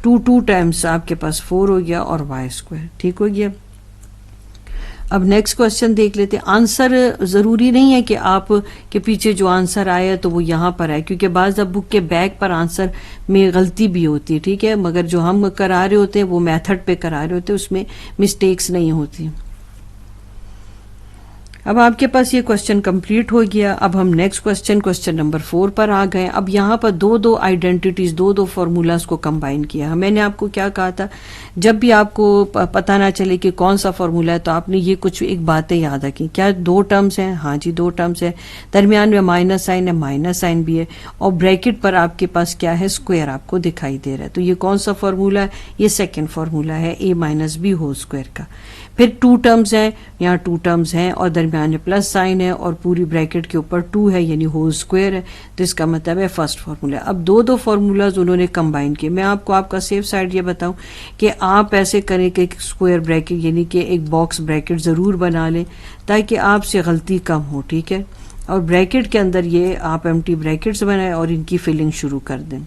2 टाइम्स आपके पास 4 हो गया और y स्क्वायर। ठीक हो गया। अब नेक्स्ट क्वेश्चन देख लेते हैं। आंसर ज़रूरी नहीं है कि आप के पीछे जो आंसर आया तो वो यहाँ पर है, क्योंकि बाज़ बुक के बैक पर आंसर में गलती भी होती है। ठीक है, मगर जो हम करा रहे होते हैं वो मेथड पे करा रहे होते हैं, उसमें मिस्टेक्स नहीं होती। अब आपके पास ये क्वेश्चन कंप्लीट हो गया। अब हम नेक्स्ट क्वेश्चन नंबर 4 पर आ गए। अब यहाँ पर दो आइडेंटिटीज, दो फार्मूलाज को कंबाइन किया। मैंने आपको क्या कहा था, जब भी आपको पता ना चले कि कौन सा फार्मूला है तो आपने ये कुछ एक बातें याद रखी। क्या 2 टर्म्स हैं, हाँ जी 2 टर्म्स है, दरमियान में माइनस साइन है, माइनस साइन भी है, और ब्रैकेट पर आपके पास क्या है, स्क्वायर आपको दिखाई दे रहा है। तो ये कौन सा फार्मूला है, ये सेकेंड फार्मूला है, a-b होल स्क्वायर का। फिर 2 टर्म्स हैं, यहाँ 2 टर्म्स हैं और दरमियान में प्लस साइन है और पूरी ब्रैकेट के ऊपर 2 है, यानी होल स्क्वायर है, तो इसका मतलब है फर्स्ट फार्मूला। अब दो फार्मूलाज उन्होंने कंबाइन किए। मैं आपको आपका सेफ साइड ये बताऊं कि आप ऐसे करें कि स्क्वायर ब्रैकेट यानी कि एक बॉक्स ब्रैकेट ज़रूर बना लें ताकि आपसे गलती कम हो। ठीक है, और ब्रैकेट के अंदर ये आप एम्प्टी ब्रैकेट्स बनाएं और इनकी फिलिंग शुरू कर दें।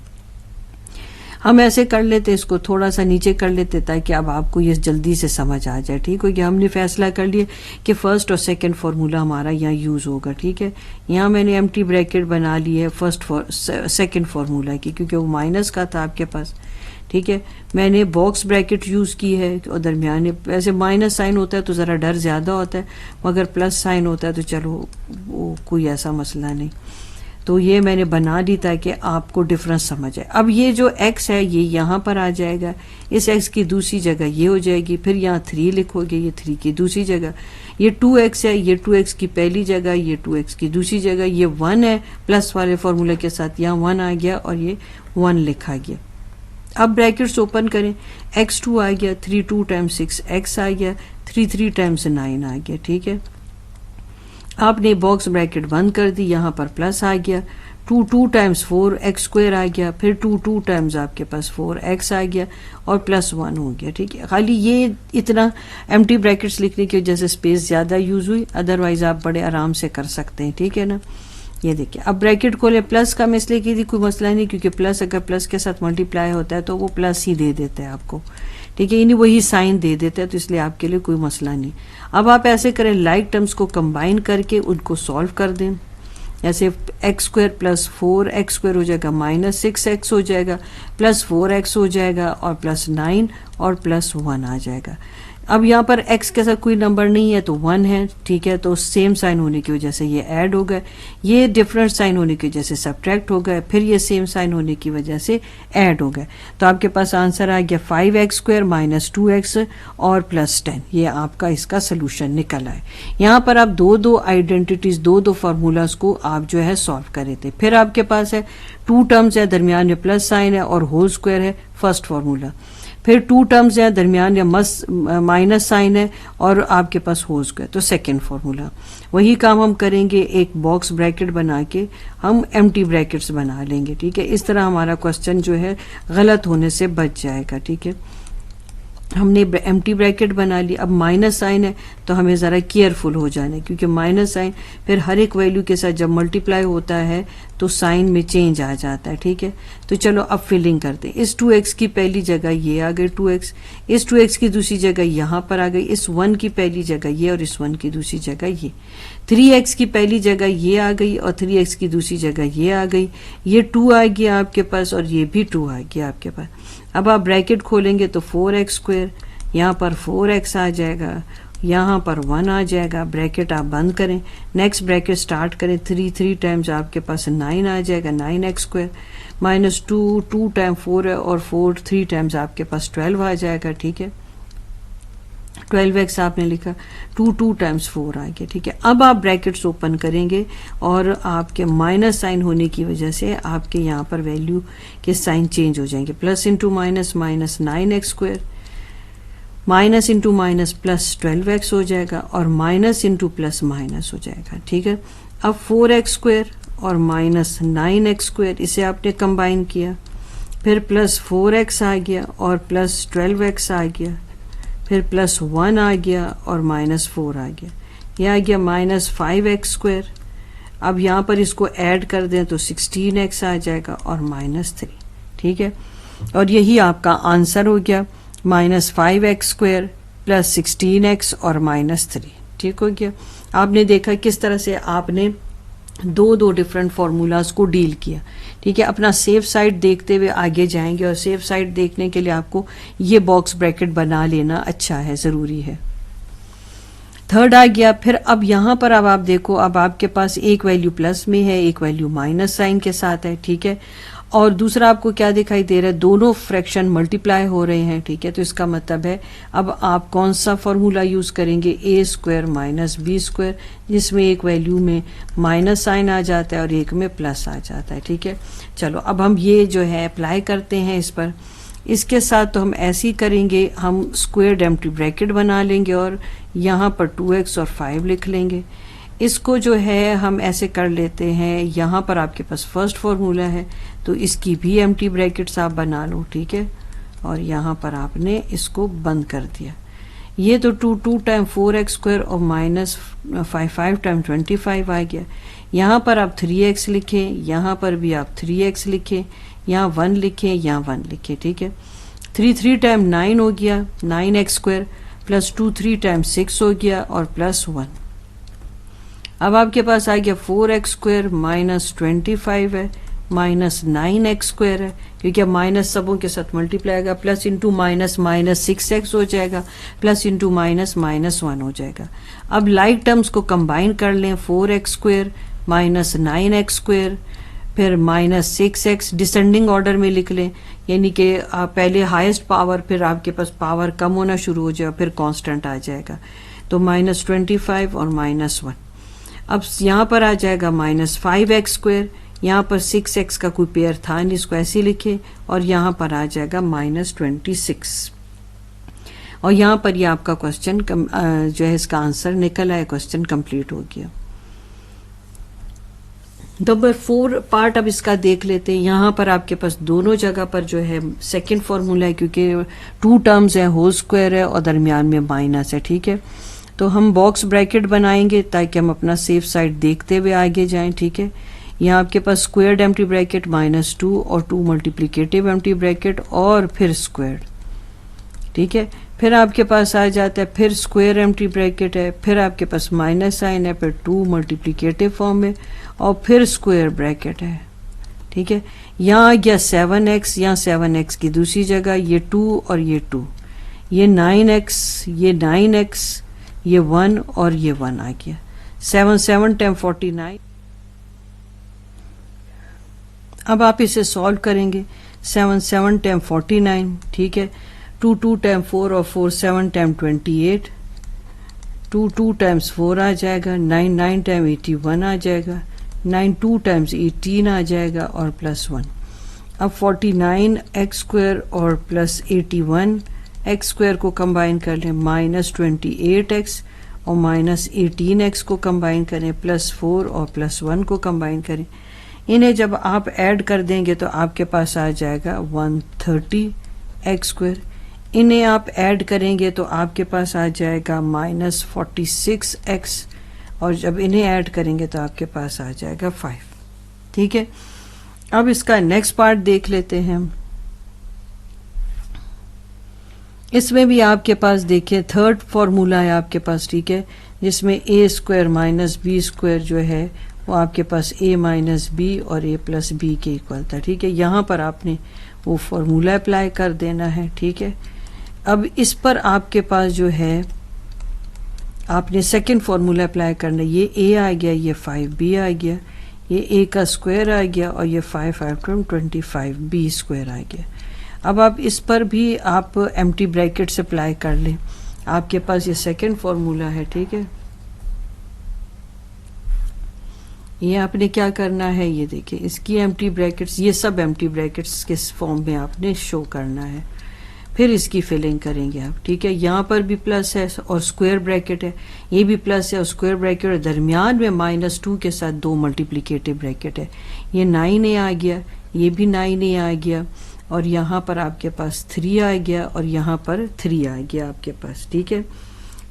हम ऐसे कर लेते, इसको थोड़ा सा नीचे कर लेते ताकि अब आपको ये जल्दी से समझ आ जाए। ठीक हो गया, हमने फैसला कर लिया कि फर्स्ट और सेकंड फार्मूला हमारा यहाँ यूज़ होगा। ठीक है, यहाँ मैंने एम्प्टी ब्रैकेट बना ली है सेकंड फार्मूला की, क्योंकि वो माइनस का था आपके पास। ठीक है, मैंने बॉक्स ब्रैकेट यूज़ की है और दरमियान में, वैसे माइनस साइन होता है तो ज़रा डर ज़्यादा होता है, मगर प्लस साइन होता है तो चलो वो कोई ऐसा मसला नहीं। तो ये मैंने बना दी ताकि आपको डिफरेंस समझ आए। अब ये जो x है ये यहाँ पर आ जाएगा, इस x की दूसरी जगह ये हो जाएगी, फिर यहाँ 3 लिखोगे, ये 3 की दूसरी जगह, ये 2x है, ये 2x की पहली जगह, ये 2x की दूसरी जगह, ये 1 है प्लस वाले फॉर्मूले के साथ, यहाँ 1 आ गया और ये 1 लिखा गया। अब ब्रैकेट्स ओपन करें, x2 आ गया, 3 2 टाइम्स 6 x आ गया, 3 3 टाइम्स 9 आ गया। ठीक है, आपने बॉक्स ब्रैकेट बंद कर दी, यहाँ पर प्लस आ गया, 2 2 टाइम्स 4 x स्क्वायर आ गया, फिर 2 2 टाइम्स आपके पास 4 x आ गया और प्लस 1 हो गया। ठीक है, खाली ये इतना एम्प्टी ब्रैकेट्स लिखने की वजह से स्पेस ज़्यादा यूज़ हुई, अदरवाइज आप बड़े आराम से कर सकते हैं। ठीक है ना, ये देखिए अब ब्रैकेट खोले, प्लस का मैं इसलिए की थी कोई मसला नहीं, क्योंकि प्लस अगर प्लस के साथ मल्टीप्लाई होता है तो वो प्लस ही दे देता है आपको। ठीक है, यानी वही साइन दे देता है, तो इसलिए आपके लिए कोई मसला नहीं। अब आप ऐसे करें, लाइक टर्म्स को कंबाइन करके उनको सॉल्व कर दें। जैसे x square plus 4x square हो जाएगा, माइनस 6x हो जाएगा, प्लस 4x हो जाएगा और प्लस 9 और प्लस 1 आ जाएगा। अब यहाँ पर x के साथ कोई नंबर नहीं है तो 1 है। ठीक है, तो सेम साइन होने की वजह से ये ऐड हो गए, ये डिफरेंट साइन होने की वजह से सब्ट्रैक्ट हो गए, फिर ये सेम साइन होने की वजह से ऐड हो गए। तो आपके पास आंसर आ गया 5x स्क्वायर माइनस 2x और प्लस 10। ये आपका इसका सोल्यूशन निकल आए। यहाँ पर आप दो आइडेंटिटीज, दो फार्मूलाज को आप जो है सॉल्व करे थे। फिर आपके पास है 2 टर्म्स है, दरमियान में प्लस साइन है और होल स्क्वायर है, फर्स्ट फार्मूला। फिर 2 टर्म्स है, दरमियान या माइनस साइन है और आपके पास होल स्क्वायर, तो सेकेंड फार्मूला। वही काम हम करेंगे, एक बॉक्स ब्रैकेट बना के हम एम्प्टी ब्रैकेट्स बना लेंगे। ठीक है, इस तरह हमारा क्वेश्चन जो है गलत होने से बच जाएगा। ठीक है, हमने एम्प्टी ब्रैकेट बना ली। अब माइनस साइन है तो हमें ज़रा केयरफुल हो जाना है, क्योंकि माइनस साइन फिर हर एक वैल्यू के साथ जब मल्टीप्लाई होता है तो साइन में चेंज आ जाता है। ठीक है, तो चलो अब फिलिंग करते हैं। इस 2x की पहली जगह ये आ गई 2x, इस 2x की दूसरी जगह यहाँ पर आ गई, इस 1 की पहली जगह ये और इस 1 की दूसरी जगह ये, 3x की पहली जगह ये आ गई और 3x की दूसरी जगह ये आ गई, ये 2 आ गया आपके पास और ये भी 2 आ गया आपके पास। अब आप ब्रैकेट खोलेंगे तो 4x स्क्वायर, यहाँ पर 4x आ जाएगा, यहाँ पर 1 आ जाएगा, ब्रैकेट आप बंद करें, नेक्स्ट ब्रैकेट स्टार्ट करें, 3 3 टाइम्स आपके पास 9 आ जाएगा, 9x स्क्वायर माइनस 2 टाइम 4 है और 4 3 टाइम्स आपके पास 12 आ जाएगा। ठीक है, 12x आपने लिखा, 2 टाइम्स 4 आ गया। ठीक है, अब आप ब्रैकेट्स ओपन करेंगे और आपके माइनस साइन होने की वजह से आपके यहाँ पर वैल्यू के साइन चेंज हो जाएंगे, plus into minus minus 9x square, minus into minus plus 12x हो जाएगा और माइनस इंटू प्लस माइनस हो जाएगा। ठीक है, अब 4x स्क्वायर और माइनस 9x स्क्वायर इसे आपने कंबाइन किया, फिर प्लस 4x आ गया और प्लस 12x आ गया, फिर प्लस 1 आ गया और माइनस 4 आ गया, यह आ गया माइनस 5x स्क्वायर। अब यहाँ पर इसको ऐड कर दें तो 16x आ जाएगा और माइनस 3। ठीक है, और यही आपका आंसर हो गया, minus 5x square plus 16x और माइनस 3। ठीक हो गया, आपने देखा किस तरह से आपने दो डिफरेंट फार्मूलाज को डील किया। ठीक है, अपना सेफ साइड देखते हुए आगे जाएंगे और सेफ साइड देखने के लिए आपको ये बॉक्स ब्रैकेट बना लेना अच्छा है, ज़रूरी है। थर्ड आ गया, फिर अब यहाँ पर अब आप देखो, अब आपके पास एक वैल्यू प्लस में है, एक वैल्यू माइनस साइन के साथ है। ठीक है, और दूसरा आपको क्या दिखाई दे रहा है, दोनों फ्रैक्शन मल्टीप्लाई हो रहे हैं। ठीक है, तो इसका मतलब है अब आप कौन सा फॉर्मूला यूज़ करेंगे, a square minus B square, जिसमें एक वैल्यू में माइनस साइन आ जाता है और एक में प्लस आ जाता है। ठीक है, चलो अब हम ये जो है अप्लाई करते हैं इस पर। इसके साथ तो हम ऐसे ही करेंगे, हम स्क्वायर्ड एम्प्टी ब्रैकेट बना लेंगे और यहाँ पर 2x और 5 लिख लेंगे। इसको जो है हम ऐसे कर लेते हैं, यहाँ पर आपके पास फर्स्ट फार्मूला है तो इसकी भी एम्प्टी ब्रैकेट्स आप बना लो। ठीक है, और यहाँ पर आपने इसको बंद कर दिया। ये तो 2 टाइम 4x स्क्वायर और माइनस 5 टाइम 25 आ गया। यहाँ पर आप 3x लिखें, यहाँ पर भी आप 3x लिखें, यहाँ 1 लिखें, यहाँ 1 लिखें, ठीक है। 3 3 टाइम 9 हो गया, 9x स्क्वायर प्लस 2 3 टाइम 6 हो गया और प्लस 1। अब आपके पास आ गया 4x स्क्वायर माइनस 25 है माइनस 9x स्क्वायर है, क्योंकि अब माइनस सबों के साथ मल्टीप्लाई आएगा, plus into minus minus 6x हो जाएगा, प्लस इंटू माइनस माइनस 1 हो जाएगा। अब लाइक टर्म्स को कंबाइन कर लें, 4x square minus 9x square फिर माइनस 6x डिसेंडिंग ऑर्डर में लिख लें, यानी कि पहले हाईएस्ट पावर फिर आपके पास पावर कम होना शुरू हो जाएगा, फिर कांस्टेंट आ जाएगा। तो माइनस 25 और माइनस 1। अब यहाँ पर आ जाएगा माइनस 5x स्क्वायर, यहाँ पर 6x का कोई पेयर था नहीं, इसको ऐसे लिखे, और यहाँ पर आ जाएगा माइनस 26। और यहाँ पर ये आपका क्वेश्चन जो है इसका आंसर निकल आया, क्वेश्चन कंप्लीट हो गया। नंबर 4 पार्ट अब इसका देख लेते हैं। यहाँ पर आपके पास दोनों जगह पर जो है सेकंड फॉर्मूला है, क्योंकि 2 टर्म्स है, होल स्क्वायर है और दरमियान में माइनस है, ठीक है। तो हम बॉक्स ब्रैकेट बनाएंगे ताकि हम अपना सेफ साइड देखते हुए आगे जाएं, ठीक है। यहाँ आपके पास स्क्वायर्ड एम्प्टी ब्रैकेट माइनस 2 और 2 मल्टीप्लिकेटिव एम्प्टी ब्रैकेट और फिर स्क्वायर्ड, ठीक है। फिर आपके पास आ जाता है फिर स्क्वायर एम्प्टी ब्रैकेट है, फिर आपके पास माइनस साइन है, फिर 2 मल्टीप्लिकेटिव फॉर्म में और फिर स्क्वायर ब्रैकेट है, ठीक है। यहाँ आ गया 7x, यहाँ 7x की दूसरी जगह ये 2 और ये 2, ये 9x, ये 9x, ये 1 और ये 1 आ गया। 7 7 टाइम 49। अब आप इसे सॉल्व करेंगे, 7 7 टाइम 49, ठीक है। 2 2 टाइम 4 और 4 7 टाइम 28, 2 2 टाइम्स 4 आ जाएगा, 9 9 टाइम 81 आ जाएगा, 9 2 टाइम्स 18 आ जाएगा और प्लस 1। अब 49x स्क्वायर और प्लस 81 एक्स स्क्वायर को कंबाइन कर लें, माइनस 28x और माइनस 18x को कंबाइन करें, प्लस 4 और प्लस 1 को कंबाइन करें। इन्हें जब आप ऐड कर देंगे तो आपके पास आ जाएगा 130x स्क्वायर। इन्हें आप ऐड करेंगे तो आपके पास आ जाएगा माइनस 46x, और जब इन्हें ऐड करेंगे तो आपके पास आ जाएगा 5, ठीक है। अब इसका नेक्स्ट पार्ट देख लेते हैं हम। इसमें भी आपके पास देखिए थर्ड फॉर्मूला है आपके पास, ठीक है, जिसमें a square minus B square जो है वो आपके पास a माइनस बी और a प्लस बी के इक्वल था, ठीक है। यहाँ पर आपने वो फॉर्मूला अप्लाई कर देना है, ठीक है। अब इस पर आपके पास जो है आपने सेकंड फॉर्मूला अप्लाई करना है। ये a आ गया, ये 5b आ गया, ये a का स्क्वायर आ गया और ये 5 5 25b स्क्वायर आ गया। अब आप इस पर भी आप एम्प्टी ब्रैकेट से अप्लाई कर लें। आपके पास ये सेकंड फॉर्मूला है, ठीक है। ये आपने क्या करना है, ये देखिए इसकी एम्प्टी ब्रैकेट्स, ये सब एम्प्टी ब्रैकेट्स के फॉर्म में आपने शो करना है, फिर इसकी फिलिंग करेंगे आप, ठीक है। यहाँ पर भी प्लस है और स्क्वायर ब्रैकेट है, ये भी प्लस है और स्क्वायर ब्रैकेट, और दरमियान में माइनस 2 के साथ 2 मल्टीप्लिकेटिव ब्रैकेट है। ये 9a आ गया, ये भी 9a आ गया, और यहाँ पर आपके पास 3 आ गया और यहाँ पर 3 आ गया आपके पास, ठीक है।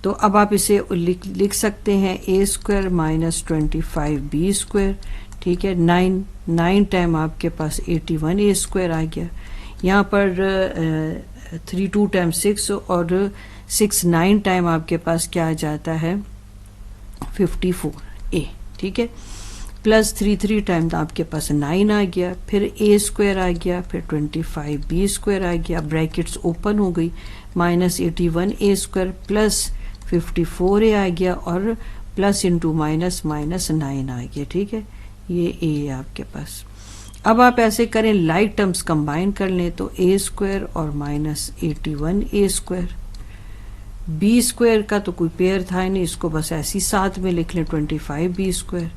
तो अब आप इसे लिख सकते हैं a square minus 25b square, ठीक है। 9 टाइम आपके पास 81a स्क्वायर आ गया, यहाँ पर 3 2 टाइम 6 और 6 9 टाइम आपके पास क्या आ जाता है 54a, ठीक है। प्लस 3 3 टाइम आपके पास 9 आ गया, फिर a स्क्वायर आ गया, फिर 25b स्क्वायर आ गया, ब्रैकेट्स ओपन हो गई, minus 81a square plus 54a आ गया और प्लस इंटू माइनस माइनस 9 आ गया, ठीक है। ये a है आपके पास। अब आप ऐसे करें, लाइक टर्म्स कंबाइन कर लें तो a स्क्वायर और minus 81a square, b square का तो कोई पेयर था ही नहीं, इसको बस ऐसी साथ में लिख लें 25b स्क्वायर,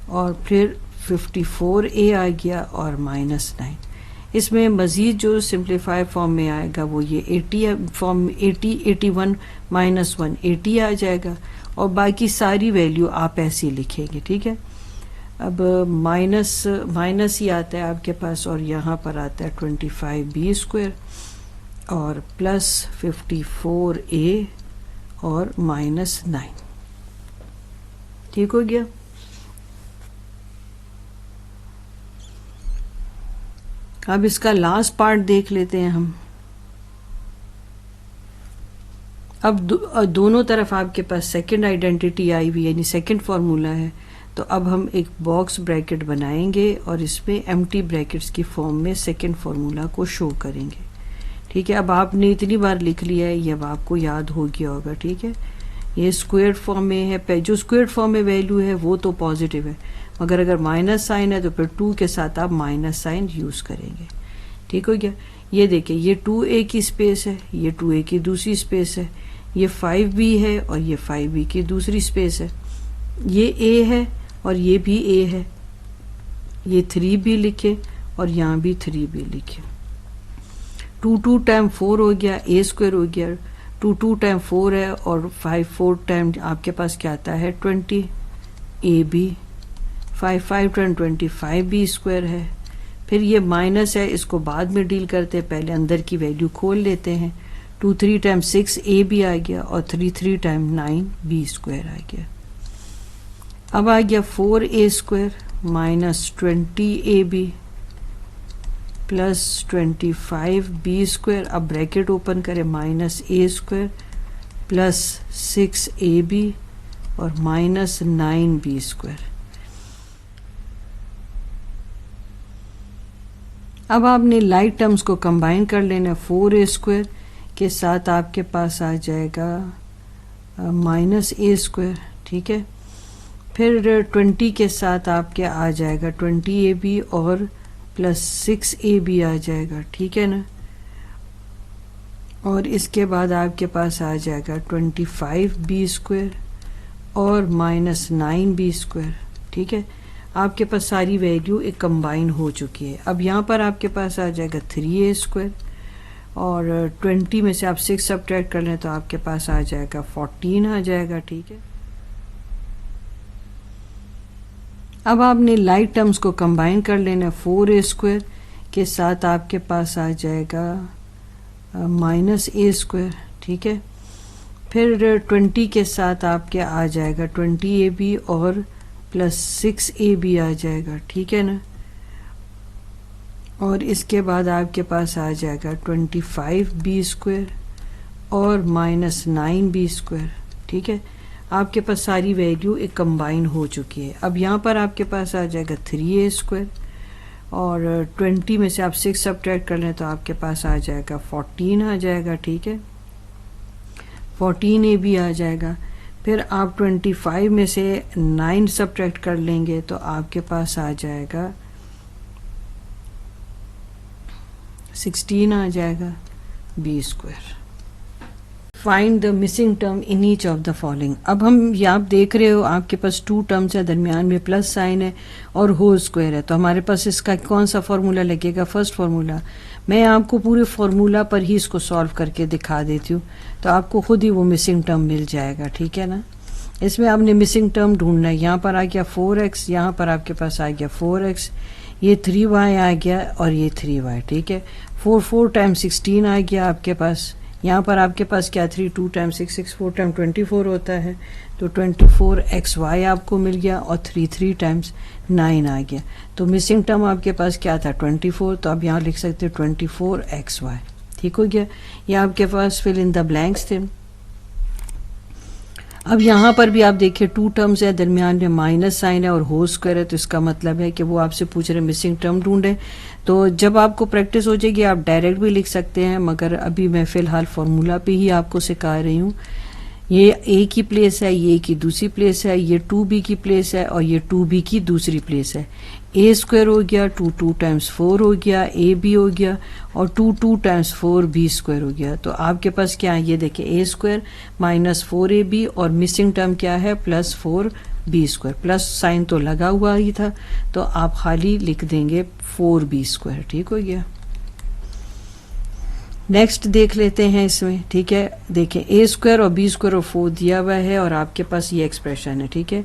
और फिर 54a आ गया और माइनस 9। इसमें मजीद जो सिंप्लीफाई फॉर्म में आएगा वो ये 80 फॉर्म 80 81 माइनस 1 80 आ जाएगा, और बाकी सारी वैल्यू आप ऐसे ही लिखेंगे, ठीक है। अब माइनस ही आता है आपके पास, और यहाँ पर आता है 25b स्क्वायर और प्लस 54a और माइनस 9, ठीक हो गया। अब इसका लास्ट पार्ट देख लेते हैं हम। अब दोनों तरफ आपके पास सेकंड आइडेंटिटी आई हुई यानी सेकंड फॉर्मूला है, तो अब हम एक बॉक्स ब्रैकेट बनाएंगे और इसमें एम्प्टी ब्रैकेट्स की फॉर्म में सेकंड फॉर्मूला को शो करेंगे। ठीक है, अब आपने इतनी बार लिख लिया है, ये अब आपको याद हो गया होगा। ठीक है, ये स्क्वायर्ड फॉर्म में है, जो स्क्वायर्ड फॉर्म में वैल्यू है वो तो पॉजिटिव है, मगर अगर माइनस साइन है तो फिर 2 के साथ आप माइनस साइन यूज करेंगे। ठीक हो गया। ये देखिए, ये 2a की स्पेस है, ये 2a की दूसरी स्पेस है, ये 5b है और ये 5b की दूसरी स्पेस है, ये a है और ये भी a है, ये 3b लिखे और यहाँ भी 3b लिखे। 2 टाइम 4 हो गया, a स्क्वायर हो गया, 2 टाइम 4 है और 4 टाइम आपके पास क्या आता है 20 ab, 5 टाइम 25b स्क्वायर है। फिर ये माइनस है, इसको बाद में डील करते हैं, पहले अंदर की वैल्यू खोल लेते हैं। 2 टाइम 6ab आ गया और 3 टाइम 9b स्क्वायर आ गया। अब आ गया 4a square minus 20ab plus 25b square. अब ब्रैकेट ओपन करें, minus a square plus 6ab और माइनस 9b स्क्वायर। अब आपने लाइक टर्म्स को कंबाइन कर लेना। 4a स्क्वायर के साथ आपके पास आ जाएगा माइनस a स्क्वायर। ठीक है, फिर 20 के साथ आपके आ जाएगा 20ab और प्लस 6ab आ जाएगा। ठीक है ना, और इसके बाद आपके पास आ जाएगा 25b स्क्वायर और माइनस 9b स्क्वायर। ठीक है, आपके पास सारी वैल्यू एक कंबाइन हो चुकी है। अब यहाँ पर आपके पास आ जाएगा 3a स्क्वायर और 20 में से आप 6 सब्ट्रैक्ट कर लें तो आपके पास आ जाएगा 14 आ जाएगा। ठीक है, अब आपने लाइक टर्म्स को कंबाइन कर लेना। 4a स्क्वायर के साथ आपके पास आ जाएगा माइनस a स्क्वायर। ठीक है, फिर 20 के साथ आपके आ जाएगा 20ab और प्लस 6ab आ जाएगा। ठीक है ना, और इसके बाद आपके पास आ जाएगा 25b स्क्वायर और माइनस 9b स्क्वायर। ठीक है, आपके पास सारी वैल्यू एक कंबाइन हो चुकी है। अब यहाँ पर आपके पास आ जाएगा 3a स्क्वायर और 20 में से आप 6 सब्ट्रैक्ट कर लें तो आपके पास आ जाएगा 14 आ जाएगा। ठीक है, 14ab आ जाएगा। फिर आप 25 में से 9 सब्ट्रैक्ट कर लेंगे तो आपके पास आ जाएगा 16 आ जाएगा b square. Find the missing term in each of the following. अब हम ये आप देख रहे हो आपके पास 2 टर्म्स है, दरमियान में प्लस साइन है और होल स्क्वायर है, तो हमारे पास इसका कौन सा फॉर्मूला लगेगा? First formula. मैं आपको पूरे फॉर्मूला पर ही इसको सॉल्व करके दिखा देती हूँ तो आपको खुद ही वो मिसिंग टर्म मिल जाएगा। ठीक है ना, इसमें आपने मिसिंग टर्म ढूंढना है। यहाँ पर आ गया 4x, यहाँ पर आपके पास आ गया 4x, ये 3y आ गया और ये 3y। ठीक है, 4 टाइम 16 आ गया आपके पास। यहाँ पर आपके पास क्या 2 टाइम 6 4 टाइम 24 होता है, तो 24xy आपको मिल गया और 3 टाइम्स 9 आ गया। तो मिसिंग टर्म आपके पास क्या था 24, तो अब यहाँ लिख सकते हो 24xy। ठीक हो गया, ये आपके पास फिल इन द ब्लैंक्स थे। अब यहाँ पर भी आप देखिए 2 टर्म्स है, दरमियान में माइनस साइन है और होल स्क्वायर है, तो इसका मतलब है कि वो आपसे पूछ रहे मिसिंग टर्म ढूंढें। तो जब आपको प्रैक्टिस हो जाएगी आप डायरेक्ट भी लिख सकते हैं, मगर अभी मैं फ़िलहाल फार्मूला पे ही आपको सिखा रही हूँ। ये a की प्लेस है, ये a की दूसरी प्लेस है, ये 2b की प्लेस है और ये 2b की दूसरी प्लेस है। a स्क्वायर हो गया, 2 टाइम्स 4 हो गया, ab हो गया और 2 टाइम्स 4 b स्क्वायर हो गया। तो आपके पास क्या है, ये देखिए a स्क्वायर माइनस 4ab और मिसिंग टर्म क्या है plus 4b square. Plus sign तो लगा हुआ ही था तो आप खाली लिख देंगे 4b स्क्वायर। ठीक हो गया, नेक्स्ट देख लेते हैं इसमें। ठीक है, देखें a स्क्वायर और b स्क्वायर और 4 दिया हुआ है और आपके पास ये एक्सप्रेशन है। ठीक है,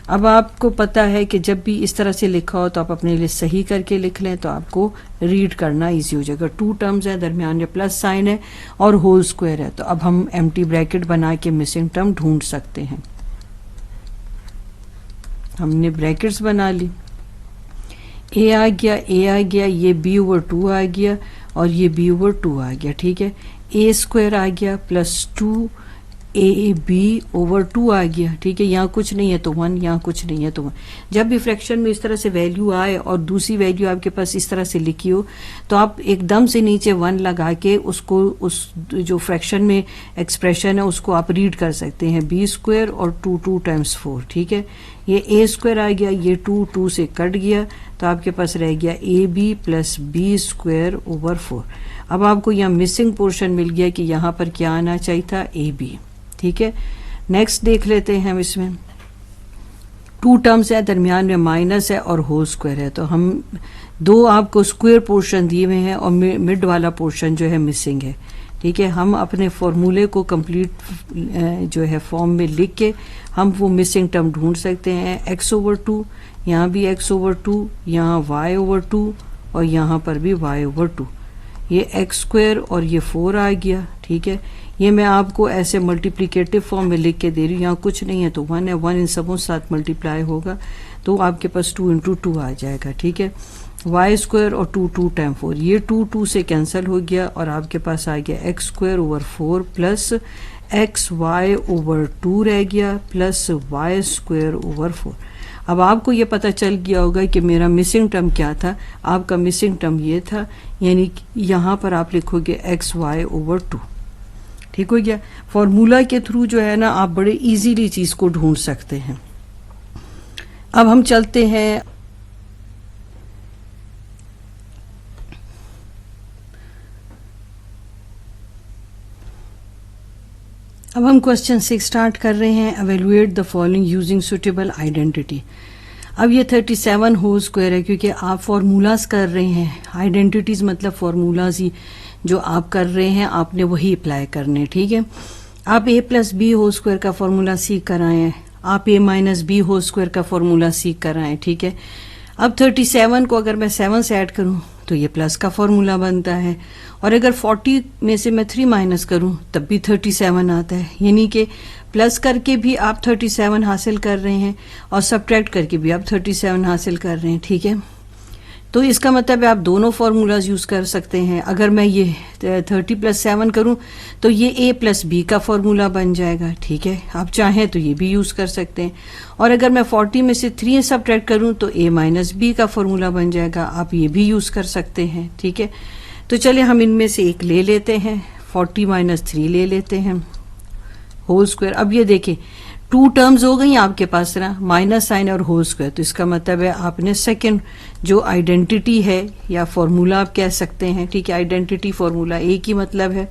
अब आपको पता है कि जब भी इस तरह से लिखा हो तो आप अपने लिए सही करके लिख लें तो आपको रीड करना इजी हो जाएगा। 2 टर्म्स है, दरमियान में प्लस साइन है और होल स्क्वायर है, तो अब हम एम्प्टी ब्रैकेट बना के मिसिंग टर्म ढूंढ सकते हैं। हमने ब्रैकेट्स बना ली। ए आ गया, ए आ गया, ये बी ओवर 2 आ गया और ये बी ओवर 2 आ गया, ठीक है। ए स्क्वायर आ गया प्लस 2 ए बी ओवर 2 आ गया, ठीक है। यहाँ कुछ नहीं है तो 1, यहाँ कुछ नहीं है तो 1। जब भी फ्रैक्शन में इस तरह से वैल्यू आए और दूसरी वैल्यू आपके पास इस तरह से लिखी हो तो आप एकदम से नीचे 1 लगा के उसको, उस जो फ्रैक्शन में एक्सप्रेशन है उसको आप रीड कर सकते हैं, बी स्क्वायर और 2 टाइम्स 4, ठीक है। ये ए स्क्वायर आ गया, ये 2 से कट गया तो आपके पास रह गया A B plus B square over 4। अब आपको यहाँ मिसिंग पोर्शन मिल गया कि यहाँ पर क्या आना चाहिए था, ए बी, ठीक है। नेक्स्ट देख लेते हैं हम, इसमें 2 टर्म्स है, दरमियान में माइनस है और होल स्क्वायर है, तो हम 2 आपको स्क्वायर पोर्शन दिए हुए हैं और मिड वाला पोर्शन जो है मिसिंग है, ठीक है। हम अपने फॉर्मूले को कंप्लीट जो है फॉर्म में लिख के हम वो मिसिंग टर्म ढूंढ सकते हैं। x ओवर 2, यहाँ भी x ओवर 2, यहाँ y ओवर 2 और यहाँ पर भी y ओवर 2। ये x स्क्वायर और ये 4 आ गया, ठीक है। ये मैं आपको ऐसे मल्टीप्लिकेटिव फॉर्म में लिख के दे रही हूँ, यहाँ कुछ नहीं है तो 1 है, 1 इन सबों साथ मल्टीप्लाई होगा तो आपके पास 2 इंटू 2 आ जाएगा, ठीक है। y स्क्वायर और 2 टाइम 4, ये 2 से कैंसिल हो गया और आपके पास आ गया x square over 4 plus X Y over 2 रह गया प्लस y स्क्वायर ओवर 4। अब आपको ये पता चल गया होगा कि मेरा मिसिंग टर्म क्या था। आपका मिसिंग टर्म ये था, यानी यहाँ पर आप लिखोगे एक्स वाई ओवर 2, ठीक हो गया। फॉर्मूला के थ्रू जो है ना आप बड़े इजीली चीज को ढूंढ सकते हैं। अब हम चलते हैं अब हम क्वेश्चन 6 स्टार्ट कर रहे हैं। Evaluate the following using suitable identity. अब ये 37 होल स्क्वायर है क्योंकि आप फॉर्मूलाज कर रहे हैं, आइडेंटिटीज मतलब फॉर्मूलाज ही जो आप कर रहे हैं आपने वही अप्लाई करने, ठीक है। आप a plus B whole square का फॉर्मूला सीख कर आए हैं, आप a minus B whole square का फॉर्मूला सीख कर आए, ठीक है। अब 37 को अगर मैं 7 से ऐड करूं तो ये प्लस का फॉर्मूला बनता है, और अगर 40 में से मैं 3 माइनस करूं तब भी 37 आता है, यानी कि प्लस करके भी आप 37 हासिल कर रहे हैं और सब्ट्रैक्ट करके भी आप 37 हासिल कर रहे हैं, ठीक है। तो इसका मतलब है आप दोनों फार्मूलाज यूज कर सकते हैं। अगर मैं ये 30 प्लस 7 करूं तो ये a प्लस बी का फॉर्मूला बन जाएगा, ठीक है। आप चाहें तो ये भी यूज कर सकते हैं। और अगर मैं 40 में से 3 सब्ट्रैक्ट करूं तो a माइनस बी का फॉर्मूला बन जाएगा, आप ये भी यूज कर सकते हैं, ठीक है। तो चलिए हम इनमें से एक ले लेते हैं, 40 माइनस 3 ले लेते हैं होल स्क्वायर। अब ये देखें 2 टर्म्स हो गई आपके पास ना, माइनस साइन और होल स्क्वायर, तो इसका मतलब है आपने सेकंड जो आइडेंटिटी है या फॉर्मूला आप कह सकते हैं, ठीक है। आइडेंटिटी फॉर्मूला एक ही मतलब है।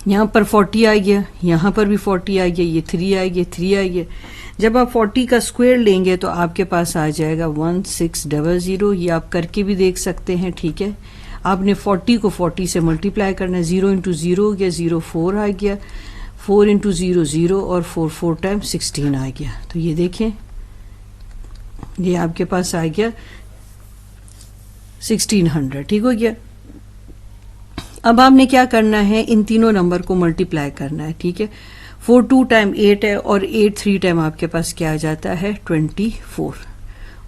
यहाँ पर 40 आ गया, यहाँ पर भी 40 आ गया, ये 3 आ गया, 3 आ गया। जब आप 40 का स्क्वायर लेंगे तो आपके पास आ जाएगा 1600। ये आप करके भी देख सकते हैं, ठीक है। आपने 40 को 40 से मल्टीप्लाई करना है, 0 इंटू 0 हो गया, 0 4 आ गया, 4 इंटू 0 0 और 4 4 टाइम्स 16 आ गया। तो ये देखें ये आपके पास आ गया 1600, ठीक हो गया। अब आपने क्या करना है, इन तीनों नंबर को मल्टीप्लाई करना है, ठीक है। 4 2 टाइम 8 है और 8 3 टाइम आपके पास क्या आ जाता है 24,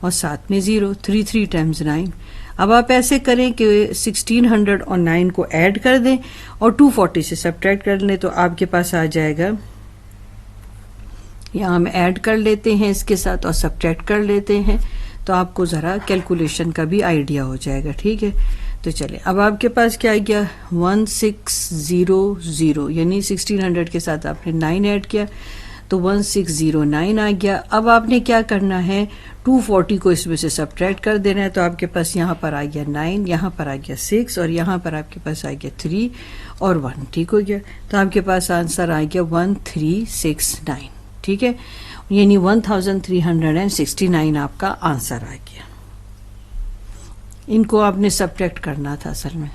और साथ में 0, 3 3 टाइम्स 9। अब आप ऐसे करें कि 1600 और 9 को ऐड कर दें और 240 से सब्ट्रैक्ट कर लें तो आपके पास आ जाएगा, यहाँ हम ऐड कर लेते हैं इसके साथ और सब्ट्रैक्ट कर लेते हैं तो आपको ज़रा कैलकुलेशन का भी आइडिया हो जाएगा, ठीक है। तो चलिए अब आपके पास क्या आ गया 1600, यानी 1600 के साथ आपने 9 ऐड किया तो 1609 आ गया। अब आपने क्या करना है 240 को इसमें से सब्ट्रैक्ट कर देना है तो आपके पास यहाँ पर आ गया 9, यहाँ पर आ गया 6 और यहाँ पर आपके पास आ गया 3 और 1, ठीक हो गया। तो आपके पास आंसर आ गया 1369, ठीक है, यानी 1369 आपका आंसर आ गया। इनको आपने सब्ट्रैक्ट करना था असल में।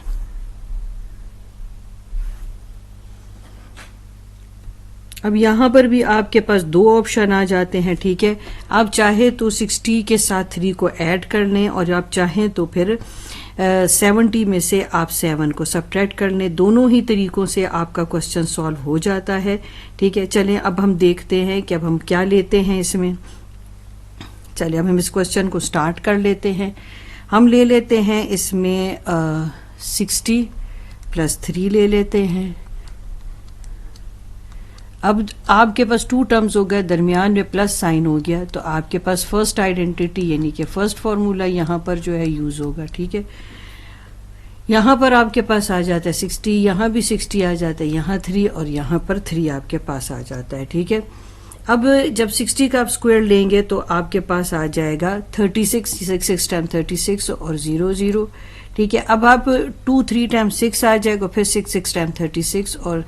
अब यहाँ पर भी आपके पास 2 ऑप्शन आ जाते हैं, ठीक है। आप चाहे तो 60 के साथ 3 को ऐड कर लें और आप चाहें तो फिर 70 में से आप 7 को सब्ट्रैक्ट कर लें। दोनों ही तरीकों से आपका क्वेश्चन सॉल्व हो जाता है, ठीक है। चलें अब हम देखते हैं कि अब हम क्या लेते हैं इसमें। चलिए अब हम इस क्वेश्चन को स्टार्ट कर लेते हैं। हम ले लेते हैं इसमें 60 प्लस 3 ले लेते हैं। अब आपके पास 2 टर्म्स हो गए, दरमियान में प्लस साइन हो गया, तो आपके पास फर्स्ट आइडेंटिटी यानी कि फर्स्ट फॉर्मूला यहाँ पर जो है यूज होगा। ठीक है, यहाँ पर आपके पास आ जाता है 60, यहाँ भी 60 आ जाता है, यहाँ 3 और यहाँ पर 3 आपके पास आ जाता है। ठीक है, अब जब 60 का आप स्क्वायर लेंगे तो आपके पास आ जाएगा 36, 6 टाइम 36 और 0 0। ठीक है, अब आप 2 3 टाइम 6 आ जाएगा, फिर 6 टाइम 36 और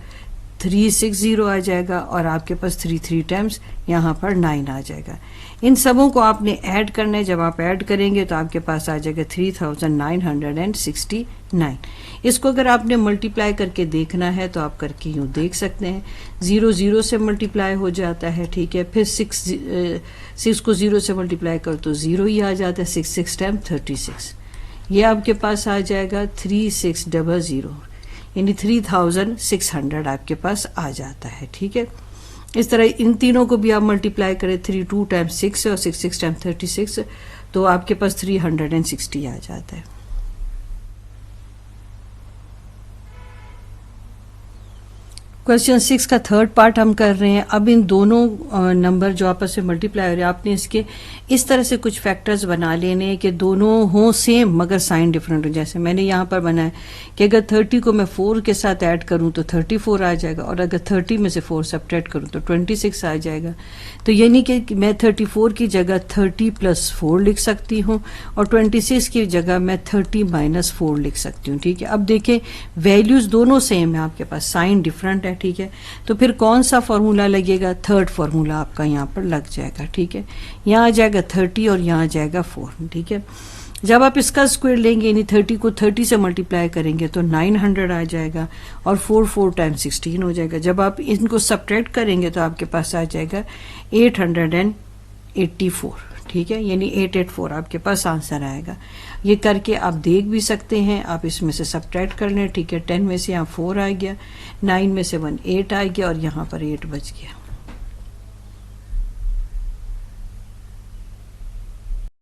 3 6 0 आ जाएगा, और आपके पास 3 3 टाइम्स यहाँ पर 9 आ जाएगा। इन सबों को आपने ऐड करना है। जब आप ऐड करेंगे तो आपके पास आ जाएगा 3969। इसको अगर आपने मल्टीप्लाई करके देखना है तो आप करके यूँ देख सकते हैं। 0 0 से मल्टीप्लाई हो जाता है। ठीक है, फिर 6 को 0 से मल्टीप्लाई करो तो 0 ही आ जाता है। 6 टाइम 36, ये आपके पास आ जाएगा 3600, यानी 3600 आपके पास आ जाता है। ठीक है, इस तरह इन तीनों को भी आप मल्टीप्लाई करें, 3 2 टाइम 6 और 6 टाइम 36, तो आपके पास 360 आ जाता है। क्वेश्चन 6 का थर्ड पार्ट हम कर रहे हैं। अब इन दोनों नंबर जो आपस में मल्टीप्लाई हो रहे हैं, आपने इसके इस तरह से कुछ फैक्टर्स बना लेने हैं कि दोनों हों सेम मगर साइन डिफरेंट हो। जैसे मैंने यहाँ पर बनाया कि अगर 30 को मैं 4 के साथ ऐड करूँ तो 34 आ जाएगा, और अगर 30 में से 4 सब्ट्रैक्ट करूँ तो 26 आ जाएगा। तो यानी कि मैं 34 की जगह 30 प्लस 4 लिख सकती हूँ, और 26 की जगह मैं 30 माइनस 4 लिख सकती हूँ। ठीक है, अब देखें वैल्यूज दोनों सेम है, आपके पास साइन डिफरेंट है। ठीक है, तो फिर कौन सा फॉर्मूला लगेगा? थर्ड फॉर्मूला आपका यहाँ पर लग जाएगा। ठीक है, यहाँ आ जाएगा 30 और यहाँ आ जाएगा 4। ठीक है, जब आप इसका स्क्वायर लेंगे यानी 30 को 30 से मल्टीप्लाई करेंगे तो 900 आ जाएगा, और 4 टाइम 16 हो जाएगा। जब आप इनको सब्ट्रैक्ट करेंगे तो आपके पास आ जाएगा 884। ठीक है, यानी 884 आपके पास आंसर आएगा। ये करके आप देख भी सकते हैं, आप इसमें से सब्ट्रैक्ट कर लें। ठीक है, 10 में से यहाँ 4 आ गया, 9 में से 1 8 आ गया, और यहाँ पर 8 बच गया।